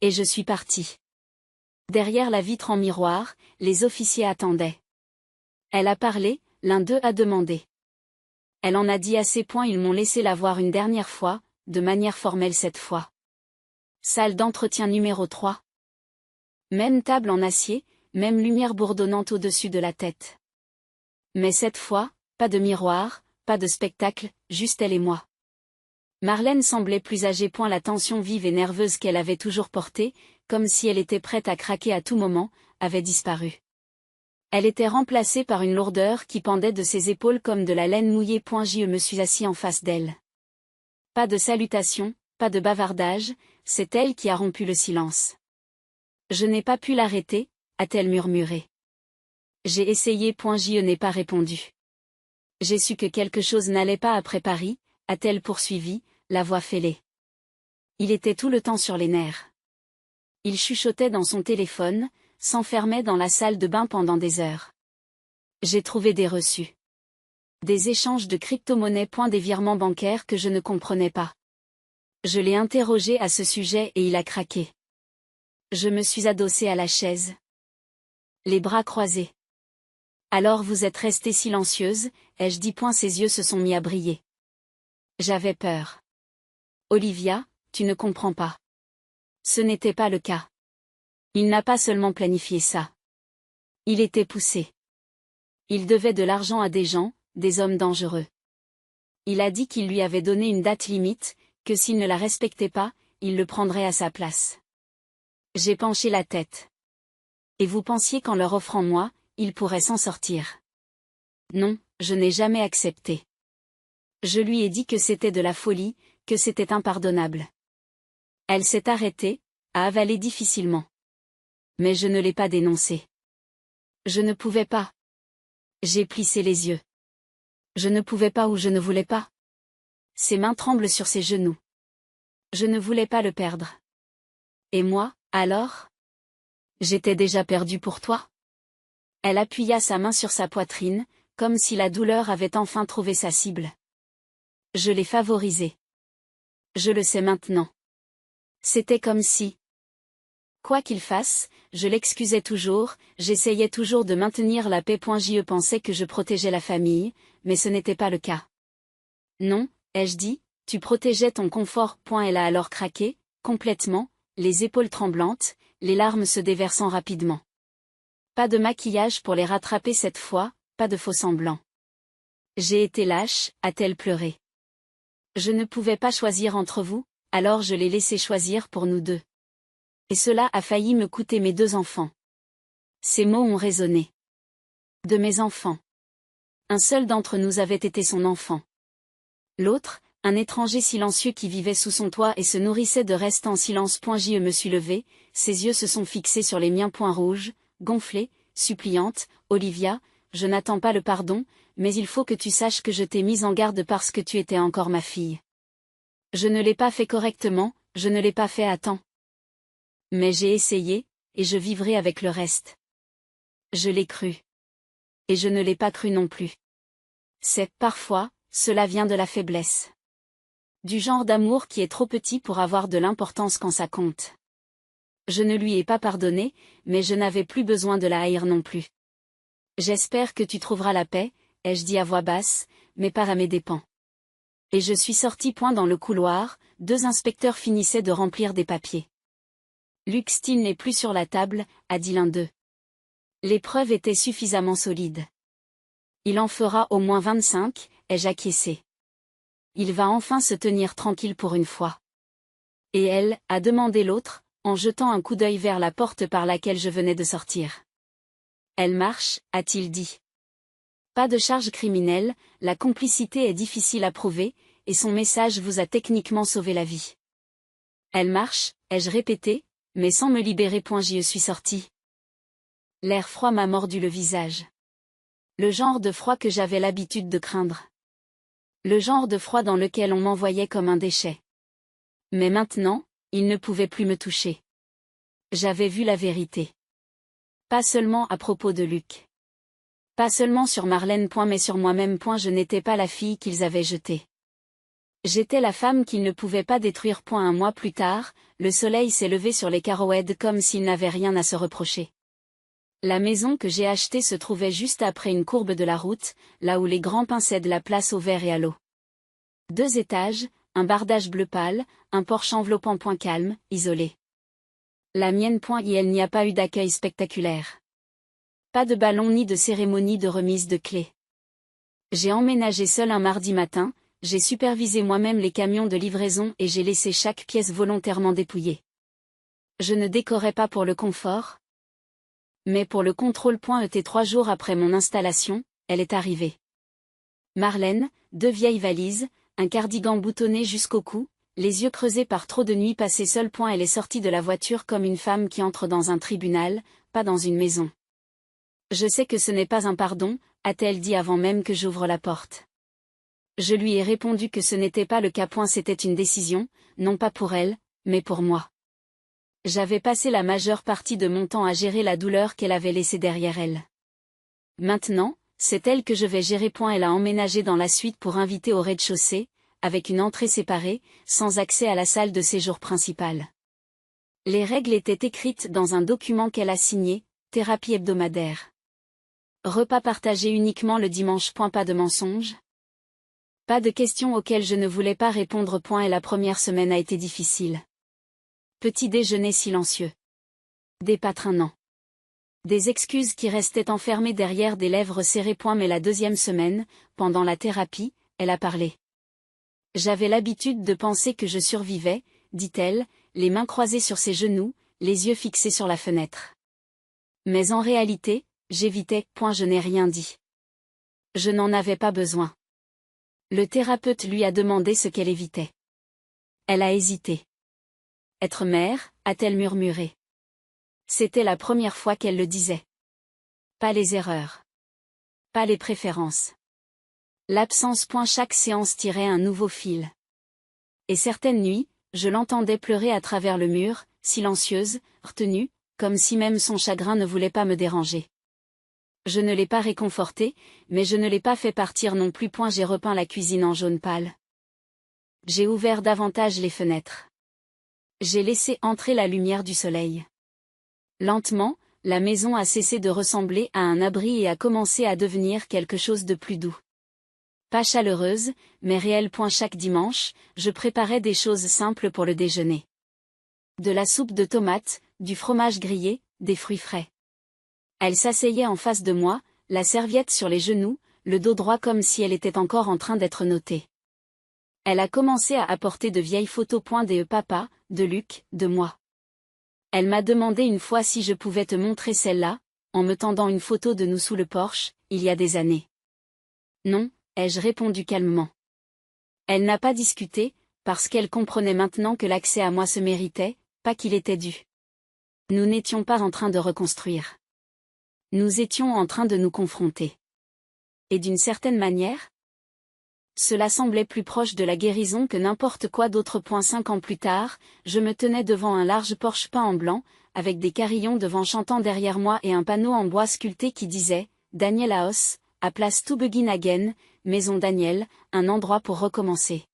Et je suis partie. Derrière la vitre en miroir, les officiers attendaient. Elle a parlé, l'un d'eux a demandé. Elle en a dit assez. Ils m'ont laissé la voir une dernière fois, de manière formelle cette fois. Salle d'entretien numéro 3. Même table en acier, même lumière bourdonnante au-dessus de la tête. Mais cette fois, pas de miroir, pas de spectacle, juste elle et moi. Marlène semblait plus âgée. La tension vive et nerveuse qu'elle avait toujours portée, comme si elle était prête à craquer à tout moment, avait disparu. Elle était remplacée par une lourdeur qui pendait de ses épaules comme de la laine mouillée. Je me suis assis en face d'elle. Pas de salutation, pas de bavardage, c'est elle qui a rompu le silence. Je n'ai pas pu l'arrêter, a-t-elle murmuré. J'ai essayé. Je n'ai pas répondu. J'ai su que quelque chose n'allait pas après Paris, a-t-elle poursuivi, la voix fêlée. Il était tout le temps sur les nerfs. Il chuchotait dans son téléphone, s'enfermait dans la salle de bain pendant des heures. J'ai trouvé des reçus. Des échanges de crypto-monnaies. Des virements bancaires que je ne comprenais pas. Je l'ai interrogé à ce sujet et il a craqué. Je me suis adossée à la chaise. Les bras croisés. Alors vous êtes restée silencieuse, ai-je dit. Ses yeux se sont mis à briller. J'avais peur. Olivia, tu ne comprends pas. Ce n'était pas le cas. Il n'a pas seulement planifié ça. Il était poussé. Il devait de l'argent à des gens, des hommes dangereux. Il a dit qu'il lui avait donné une date limite, que s'il ne la respectait pas, il le prendrait à sa place. J'ai penché la tête. Et vous pensiez qu'en leur offrant moi, il pourrait s'en sortir? Non, je n'ai jamais accepté. Je lui ai dit que c'était de la folie, que c'était impardonnable. Elle s'est arrêtée, a avalé difficilement. Mais je ne l'ai pas dénoncé. Je ne pouvais pas. J'ai plissé les yeux. Je ne pouvais pas ou je ne voulais pas. Ses mains tremblent sur ses genoux. Je ne voulais pas le perdre. Et moi, alors? J'étais déjà perdue pour toi. Elle appuya sa main sur sa poitrine, comme si la douleur avait enfin trouvé sa cible. Je l'ai favorisé. Je le sais maintenant. C'était comme si... Quoi qu'il fasse, je l'excusais toujours, j'essayais toujours de maintenir la paix. Je pensais que je protégeais la famille, mais ce n'était pas le cas. Non, ai-je dit, tu protégeais ton confort. Elle a alors craqué, complètement, les épaules tremblantes, les larmes se déversant rapidement. Pas de maquillage pour les rattraper cette fois, pas de faux semblants. J'ai été lâche, a-t-elle pleuré. Je ne pouvais pas choisir entre vous, alors je l'ai laissé choisir pour nous deux. Et cela a failli me coûter mes 2 enfants. Ces mots ont résonné. De mes enfants. Un seul d'entre nous avait été son enfant. L'autre, Un étranger silencieux qui vivait sous son toit et se nourrissait de restes en silence. Je me suis levée, ses yeux se sont fixés sur les miens. Rouge, gonflée, suppliante. Olivia, je n'attends pas le pardon, mais il faut que tu saches que je t'ai mise en garde parce que tu étais encore ma fille. Je ne l'ai pas fait correctement, je ne l'ai pas fait à temps. Mais j'ai essayé, et je vivrai avec le reste. Je l'ai cru. Et je ne l'ai pas cru non plus. C'est, parfois, cela vient de la faiblesse. Du genre d'amour qui est trop petit pour avoir de l'importance quand ça compte. Je ne lui ai pas pardonné, mais je n'avais plus besoin de la haïr non plus. J'espère que tu trouveras la paix, ai-je dit à voix basse, mais pas à mes dépens. Et je suis sortie. Dans le couloir, 2 inspecteurs finissaient de remplir des papiers. Luke Steele n'est plus sur la table, a dit l'un d'eux. Les preuves étaient suffisamment solides. Il en fera au moins 25, ai-je acquiescé. Il va enfin se tenir tranquille pour une fois. Et elle, a demandé l'autre, en jetant un coup d'œil vers la porte par laquelle je venais de sortir. Elle marche, a-t-il dit. Pas de charge criminelle, la complicité est difficile à prouver, et son message vous a techniquement sauvé la vie. Elle marche, ai-je répété, mais sans me libérer. J'y suis sortie. L'air froid m'a mordu le visage. Le genre de froid que j'avais l'habitude de craindre. Le genre de froid dans lequel on m'envoyait comme un déchet. Mais maintenant, il ne pouvait plus me toucher. J'avais vu la vérité. Pas seulement à propos de Luc. Pas seulement sur Marlène. Mais sur moi-même. Je n'étais pas la fille qu'ils avaient jetée. J'étais la femme qu'ils ne pouvaient pas détruire. Un mois plus tard, le soleil s'est levé sur les Carrowhead comme s'il n'avait rien à se reprocher. La maison que j'ai achetée se trouvait juste après une courbe de la route, là où les grands pins cèdent la place au verre et à l'eau. 2 étages, un bardage bleu pâle, un porche enveloppant. Calme, isolé. La mienne. Et il n'y a pas eu d'accueil spectaculaire. Pas de ballon ni de cérémonie de remise de clés. J'ai emménagé seul un mardi matin, j'ai supervisé moi-même les camions de livraison et j'ai laissé chaque pièce volontairement dépouillée. Je ne décorais pas pour le confort, mais pour le contrôle. 3 jours après mon installation, elle est arrivée. Marlène, 2 vieilles valises, un cardigan boutonné jusqu'au cou, les yeux creusés par trop de nuits passées seule. Elle est sortie de la voiture comme une femme qui entre dans un tribunal, pas dans une maison. Je sais que ce n'est pas un pardon, a-t-elle dit avant même que j'ouvre la porte. Je lui ai répondu que ce n'était pas le cas. C'était une décision, non pas pour elle, mais pour moi. J'avais passé la majeure partie de mon temps à gérer la douleur qu'elle avait laissée derrière elle. Maintenant, c'est elle que je vais gérer. Elle a emménagé dans la suite pour inviter au rez-de-chaussée, avec une entrée séparée, sans accès à la salle de séjour principale. Les règles étaient écrites dans un document qu'elle a signé, thérapie hebdomadaire. Repas partagé uniquement le dimanche. Pas de mensonges. Pas de questions auxquelles je ne voulais pas répondre. Et la première semaine a été difficile. Petit déjeuner silencieux. Des patrins. Des excuses qui restaient enfermées derrière des lèvres serrées. Mais la 2e semaine, pendant la thérapie, elle a parlé. J'avais l'habitude de penser que je survivais, dit-elle, les mains croisées sur ses genoux, les yeux fixés sur la fenêtre. Mais en réalité, j'évitais. Je n'ai rien dit. Je n'en avais pas besoin. Le thérapeute lui a demandé ce qu'elle évitait. Elle a hésité. Être mère, a-t-elle murmuré. C'était la première fois qu'elle le disait. Pas les erreurs. Pas les préférences. L'absence. Chaque séance tirait un nouveau fil. Et certaines nuits, je l'entendais pleurer à travers le mur, silencieuse, retenue, comme si même son chagrin ne voulait pas me déranger. Je ne l'ai pas réconfortée, mais je ne l'ai pas fait partir non plus. J'ai repeint la cuisine en jaune pâle. J'ai ouvert davantage les fenêtres. J'ai laissé entrer la lumière du soleil. Lentement, la maison a cessé de ressembler à un abri et a commencé à devenir quelque chose de plus doux. Pas chaleureuse, mais réelle. Chaque dimanche, je préparais des choses simples pour le déjeuner. De la soupe de tomates, du fromage grillé, des fruits frais. Elle s'asseyait en face de moi, la serviette sur les genoux, le dos droit comme si elle était encore en train d'être notée. Elle a commencé à apporter de vieilles photos. De papa, de Luc, de moi. Elle m'a demandé une fois si je pouvais te montrer celle-là, en me tendant une photo de nous sous le porche, il y a des années. Non, ai-je répondu calmement. Elle n'a pas discuté, parce qu'elle comprenait maintenant que l'accès à moi se méritait, pas qu'il était dû. Nous n'étions pas en train de reconstruire. Nous étions en train de nous confronter. Et d'une certaine manière, cela semblait plus proche de la guérison que n'importe quoi d'autre. 5 ans plus tard, je me tenais devant un large porche peint en blanc, avec des carillons devant chantant derrière moi et un panneau en bois sculpté qui disait « Daniel House, à place To Begin Again, Maison Daniel, un endroit pour recommencer ».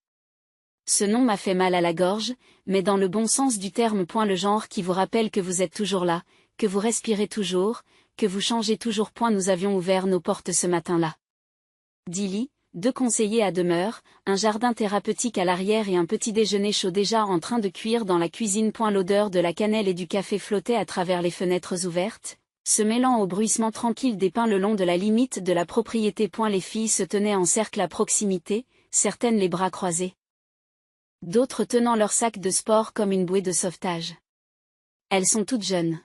Ce nom m'a fait mal à la gorge, mais dans le bon sens du terme. Le genre qui vous rappelle que vous êtes toujours là, que vous respirez toujours, que vous changez toujours. Nous avions ouvert nos portes ce matin-là. 10 lits, 2 conseillers à demeure, un jardin thérapeutique à l'arrière et un petit déjeuner chaud déjà en train de cuire dans la cuisine. L'odeur de la cannelle et du café flottait à travers les fenêtres ouvertes, se mêlant au bruissement tranquille des pins le long de la limite de la propriété. Les filles se tenaient en cercle à proximité, certaines les bras croisés, d'autres tenant leur sac de sport comme une bouée de sauvetage. Elles sont toutes jeunes.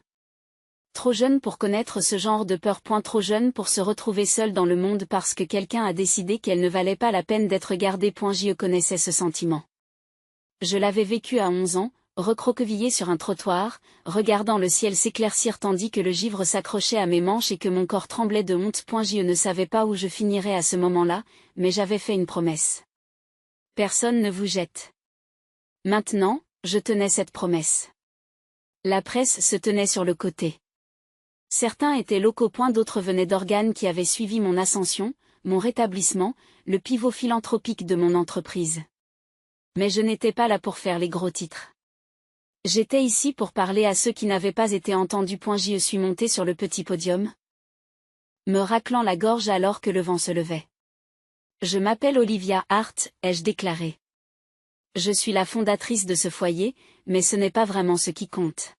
Trop jeunes pour connaître ce genre de peur. Trop jeunes pour se retrouver seules dans le monde parce que quelqu'un a décidé qu'elles ne valaient pas la peine d'être gardées. Je connaissais ce sentiment. Je l'avais vécu à 11 ans, recroquevillée sur un trottoir, regardant le ciel s'éclaircir tandis que le givre s'accrochait à mes manches et que mon corps tremblait de honte. Je ne savais pas où je finirais à ce moment-là, mais j'avais fait une promesse. Personne ne vous jette. Maintenant, je tenais cette promesse. La presse se tenait sur le côté. Certains étaient locaux. D'autres venaient d'organes qui avaient suivi mon ascension, mon rétablissement, le pivot philanthropique de mon entreprise. Mais je n'étais pas là pour faire les gros titres. J'étais ici pour parler à ceux qui n'avaient pas été entendus. Je suis montée sur le petit podium, me raclant la gorge alors que le vent se levait. Je m'appelle Olivia Hart, ai-je déclaré. Je suis la fondatrice de ce foyer, mais ce n'est pas vraiment ce qui compte.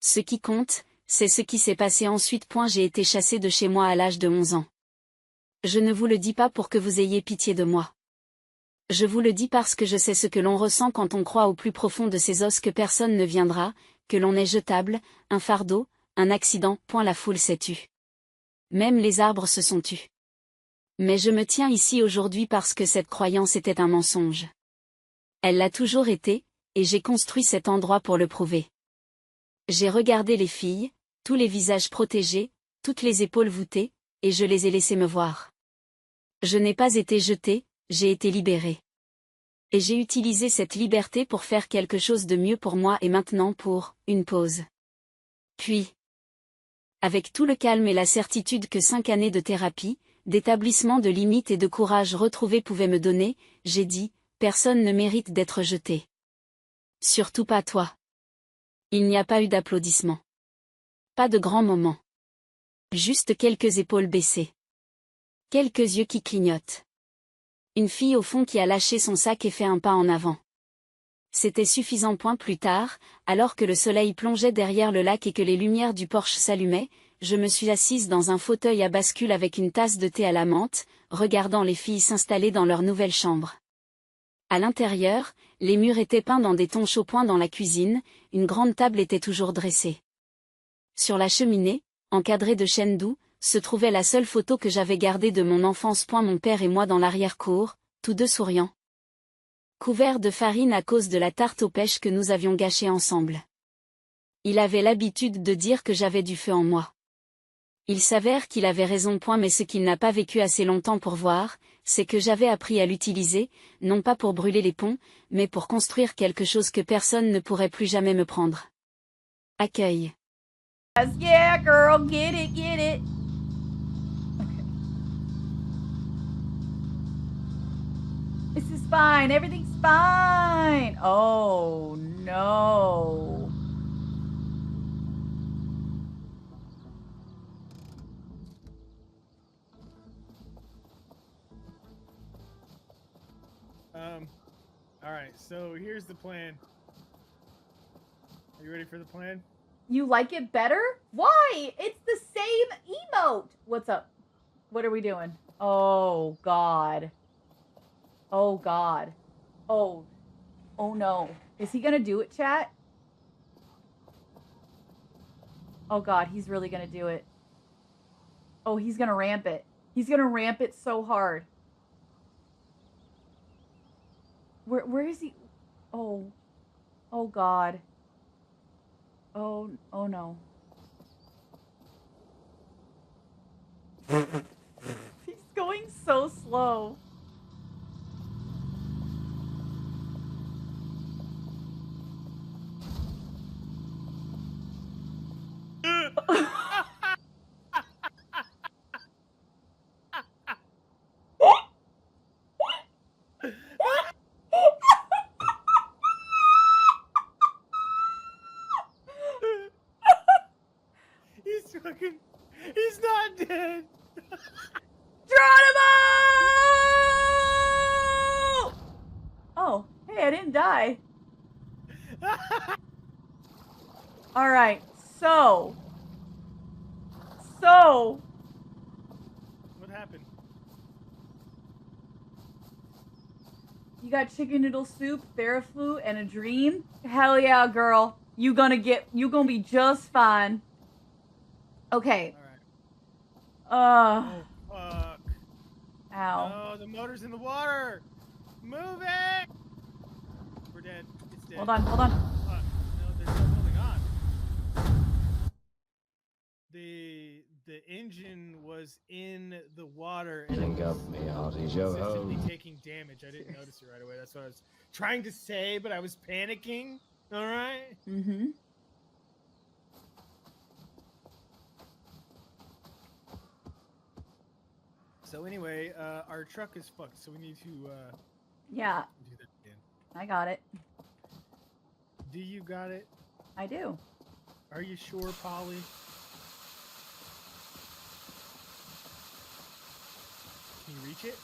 Ce qui compte, c'est ce qui s'est passé ensuite. J'ai été chassée de chez moi à l'âge de 11 ans. Je ne vous le dis pas pour que vous ayez pitié de moi. Je vous le dis parce que je sais ce que l'on ressent quand on croit au plus profond de ses os que personne ne viendra, que l'on est jetable, un fardeau, un accident. La foule s'est tue. Même les arbres se sont tus. Mais je me tiens ici aujourd'hui parce que cette croyance était un mensonge. Elle l'a toujours été, et j'ai construit cet endroit pour le prouver. J'ai regardé les filles, tous les visages protégés, toutes les épaules voûtées, et je les ai laissées me voir. Je n'ai pas été jetée, j'ai été libérée. Et j'ai utilisé cette liberté pour faire quelque chose de mieux pour moi et maintenant pour une pause. Puis, avec tout le calme et la certitude que 5 années de thérapie, d'établissement de limites et de courage retrouvé pouvaient me donner, j'ai dit, personne ne mérite d'être jeté. Surtout pas toi. Il n'y a pas eu d'applaudissements. Pas de grands moments. Juste quelques épaules baissées. Quelques yeux qui clignotent. Une fille au fond qui a lâché son sac et fait un pas en avant. C'était suffisant. Plus tard, alors que le soleil plongeait derrière le lac et que les lumières du porche s'allumaient, je me suis assise dans un fauteuil à bascule avec une tasse de thé à la menthe, regardant les filles s'installer dans leur nouvelle chambre. À l'intérieur, les murs étaient peints dans des tons chauds. Dans la cuisine, une grande table était toujours dressée. Sur la cheminée, encadrée de chênes doux, se trouvait la seule photo que j'avais gardée de mon enfance. Mon père et moi dans l'arrière-cour, tous deux souriants, couverts de farine à cause de la tarte aux pêches que nous avions gâchée ensemble. Il avait l'habitude de dire que j'avais du feu en moi. Il s'avère qu'il avait raison. Mais ce qu'il n'a pas vécu assez longtemps pour voir, c'est que j'avais appris à l'utiliser, non pas pour brûler les ponts, mais pour construire quelque chose que personne ne pourrait plus jamais me prendre. Accueil. Yeah, girl, get it, get it. Okay. This is fine. Everything's fine. Oh, no. All right, so here's the plan. Are you ready for the plan? You like it better? Why? It's the same emote. What's up? What are we doing? Oh, God. Oh, God. Oh. Oh, no. Is he going to do it, chat? Oh, God, he's really going to do it. Oh, he's going to ramp it. He's going to ramp it so hard. Where is he? Oh. Oh God. Oh no. He's going so slow. He's not dead. Geronimo! Oh, hey, I didn't die. All right, so. What happened? You got chicken noodle soup, Theraflu, and a dream? Hell yeah, girl. You gonna be just fine. Okay. All right. Oh, fuck. Ow. No, the motor's in the water. Move it. We're dead. It's dead. Hold on. Fuck. No, there's no holding on. The engine was in the water and it was consistently taking damage. I didn't notice it right away. That's what I was trying to say, but I was panicking. All right. Mm-hmm. So anyway, our truck is fucked, so we need to Yeah, do that again. I got it. Do you got it? I do. Are you sure, Polly? Can you reach it?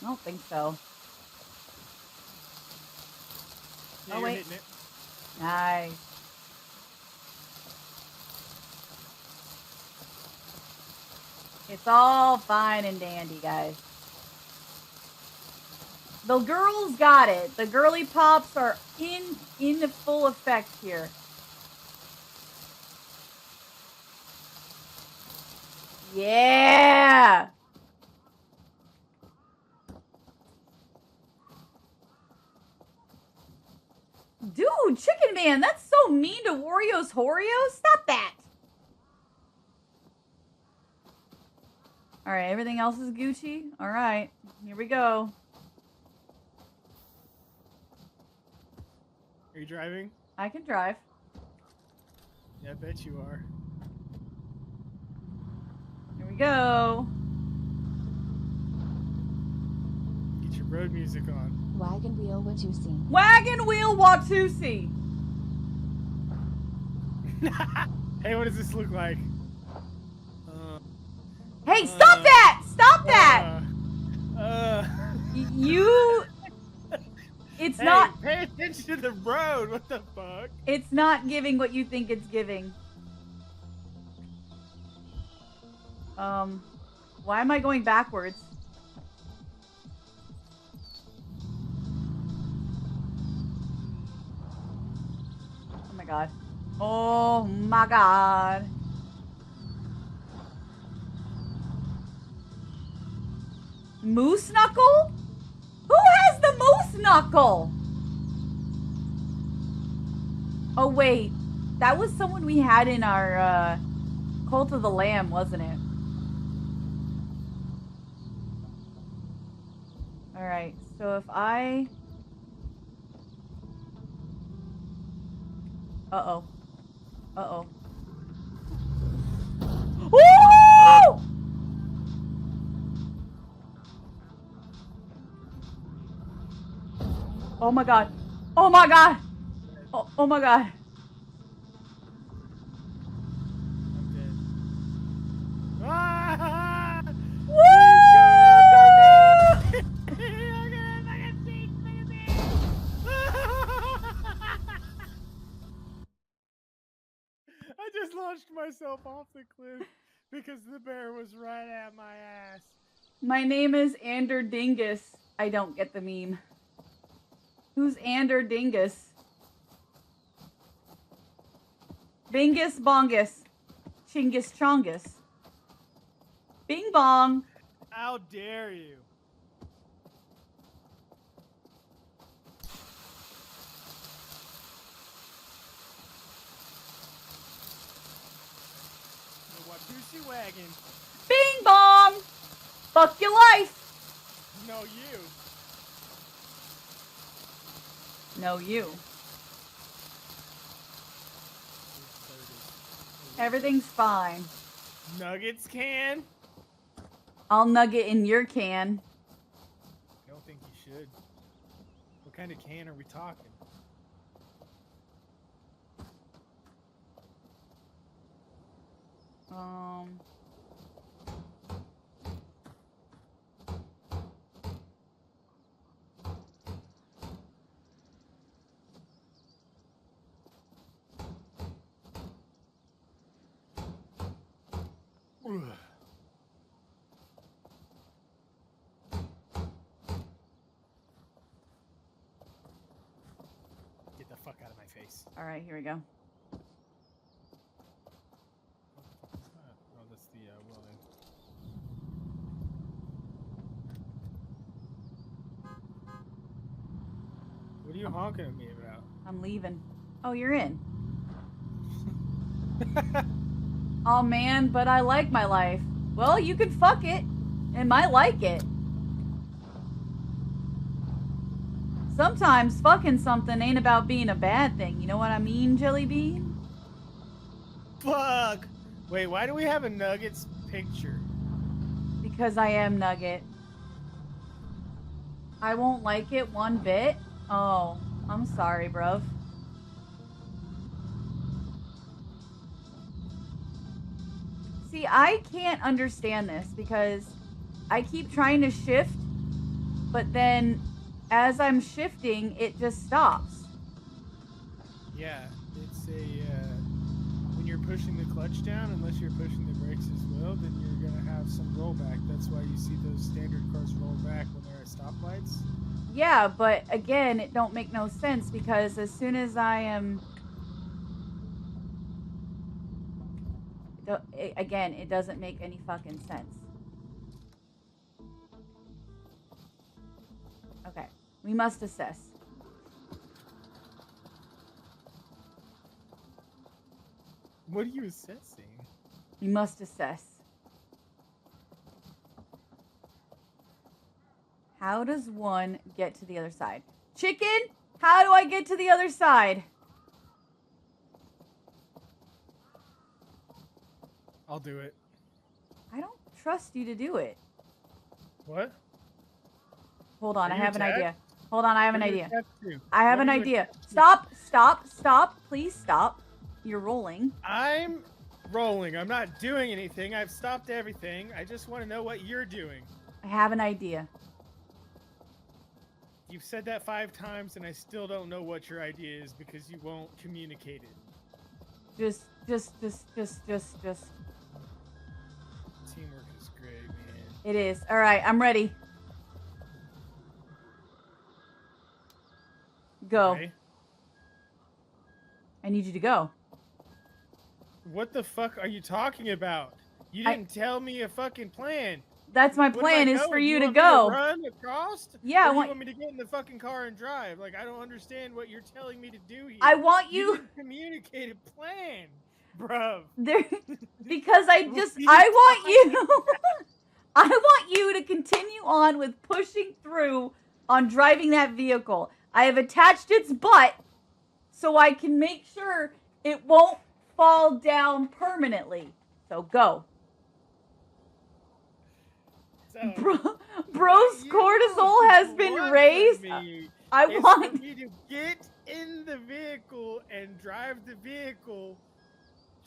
I don't think so. Yeah, Oh, you're wait. hitting it. Nice. It's all fine and dandy, guys. The girls got it. The girly pops are in full effect here. Yeah. Dude, Chicken Man, that's so mean to Wario's Horeo. Stop that. All right, everything else is Gucci. All right, here we go. Are you driving? I can drive. Yeah, I bet you are. Here we go. Get your road music on. Wagon Wheel Watusi. Wagon Wheel Watusi. Hey, what does this look like? Hey, stop that! Stop that! You... It's Hey, not... pay attention to the road. What the fuck? It's not giving what you think it's giving. Why am I going backwards? Oh my god. Oh my god. Moose knuckle? Who has the moose knuckle? Oh wait, that was someone we had in our Cult of the Lamb, wasn't it? Alright, so if I... Uh-oh. Uh-oh. Woo! Oh my god. Oh my god. Oh my god. I'm dead. Ah! Woo! I just launched myself off the cliff because the bear was right at my ass. My name is Ander Dingus. I don't get the meme. Who's Ander Dingus? Bingus Bongus. Chingus Chongus. Bing bong. How dare you? Sushi wagon. Bing bong! Fuck your life! No, you. No, you. Everything's fine. Nuggets can? I'll nugget in your can. I don't think you should. What kind of can are we talking? Get the fuck out of my face. All right, here we go. What the fuck is that? Oh, that's the welding. What are you honking at me about? I'm leaving. Oh, you're in. Oh man, but I like my life. Well, you can fuck it and might like it. Sometimes fucking something ain't about being a bad thing. You know what I mean, Jelly Bean? Fuck! Wait, why do we have a Nuggets picture? Because I am Nugget. I won't like it one bit. Oh, I'm sorry, bruv. See, I can't understand this because I keep trying to shift, but then as I'm shifting, it just stops. Yeah, it's when you're pushing the clutch down, unless you're pushing the brakes as well, then you're gonna have some rollback. That's why you see those standard cars roll back when they're at stoplights. Yeah, but again, it don't make no sense because as soon as I am... Again, it doesn't make any fucking sense. Okay, we must assess. What are you assessing? We must assess. How does one get to the other side? Chicken, how do I get to the other side? I'll do it. I don't trust you to do it. What? Hold on, Are I you have an attacked? idea. Hold on, I have an What are you idea. attached to? I have What an are you idea. attached to? Stop, stop, stop. Please stop. You're rolling. I'm rolling. I'm not doing anything. I've stopped everything. I just want to know what you're doing. I have an idea. You've said that 5 times, and I still don't know what your idea is because you won't communicate it. Just. Teamwork is great, man. It is. All right, I'm ready. Go. Okay. I need you to go. What the fuck are you talking about? You I- didn't tell me a fucking plan. That's my What am plan I is for going? you to want me go. run across? Yeah, I Or you want- want me to get in the fucking car and drive? Like, I don't understand what you're telling me to do here. I want You you didn't communicate a plan, bruv. there because I What are you want you I want you to continue on with pushing through on driving that vehicle. I have attached its butt so I can make sure it won't fall down permanently. So go. So, Bro's you cortisol has been want from raised. me I is want for me to get in the vehicle and drive the vehicle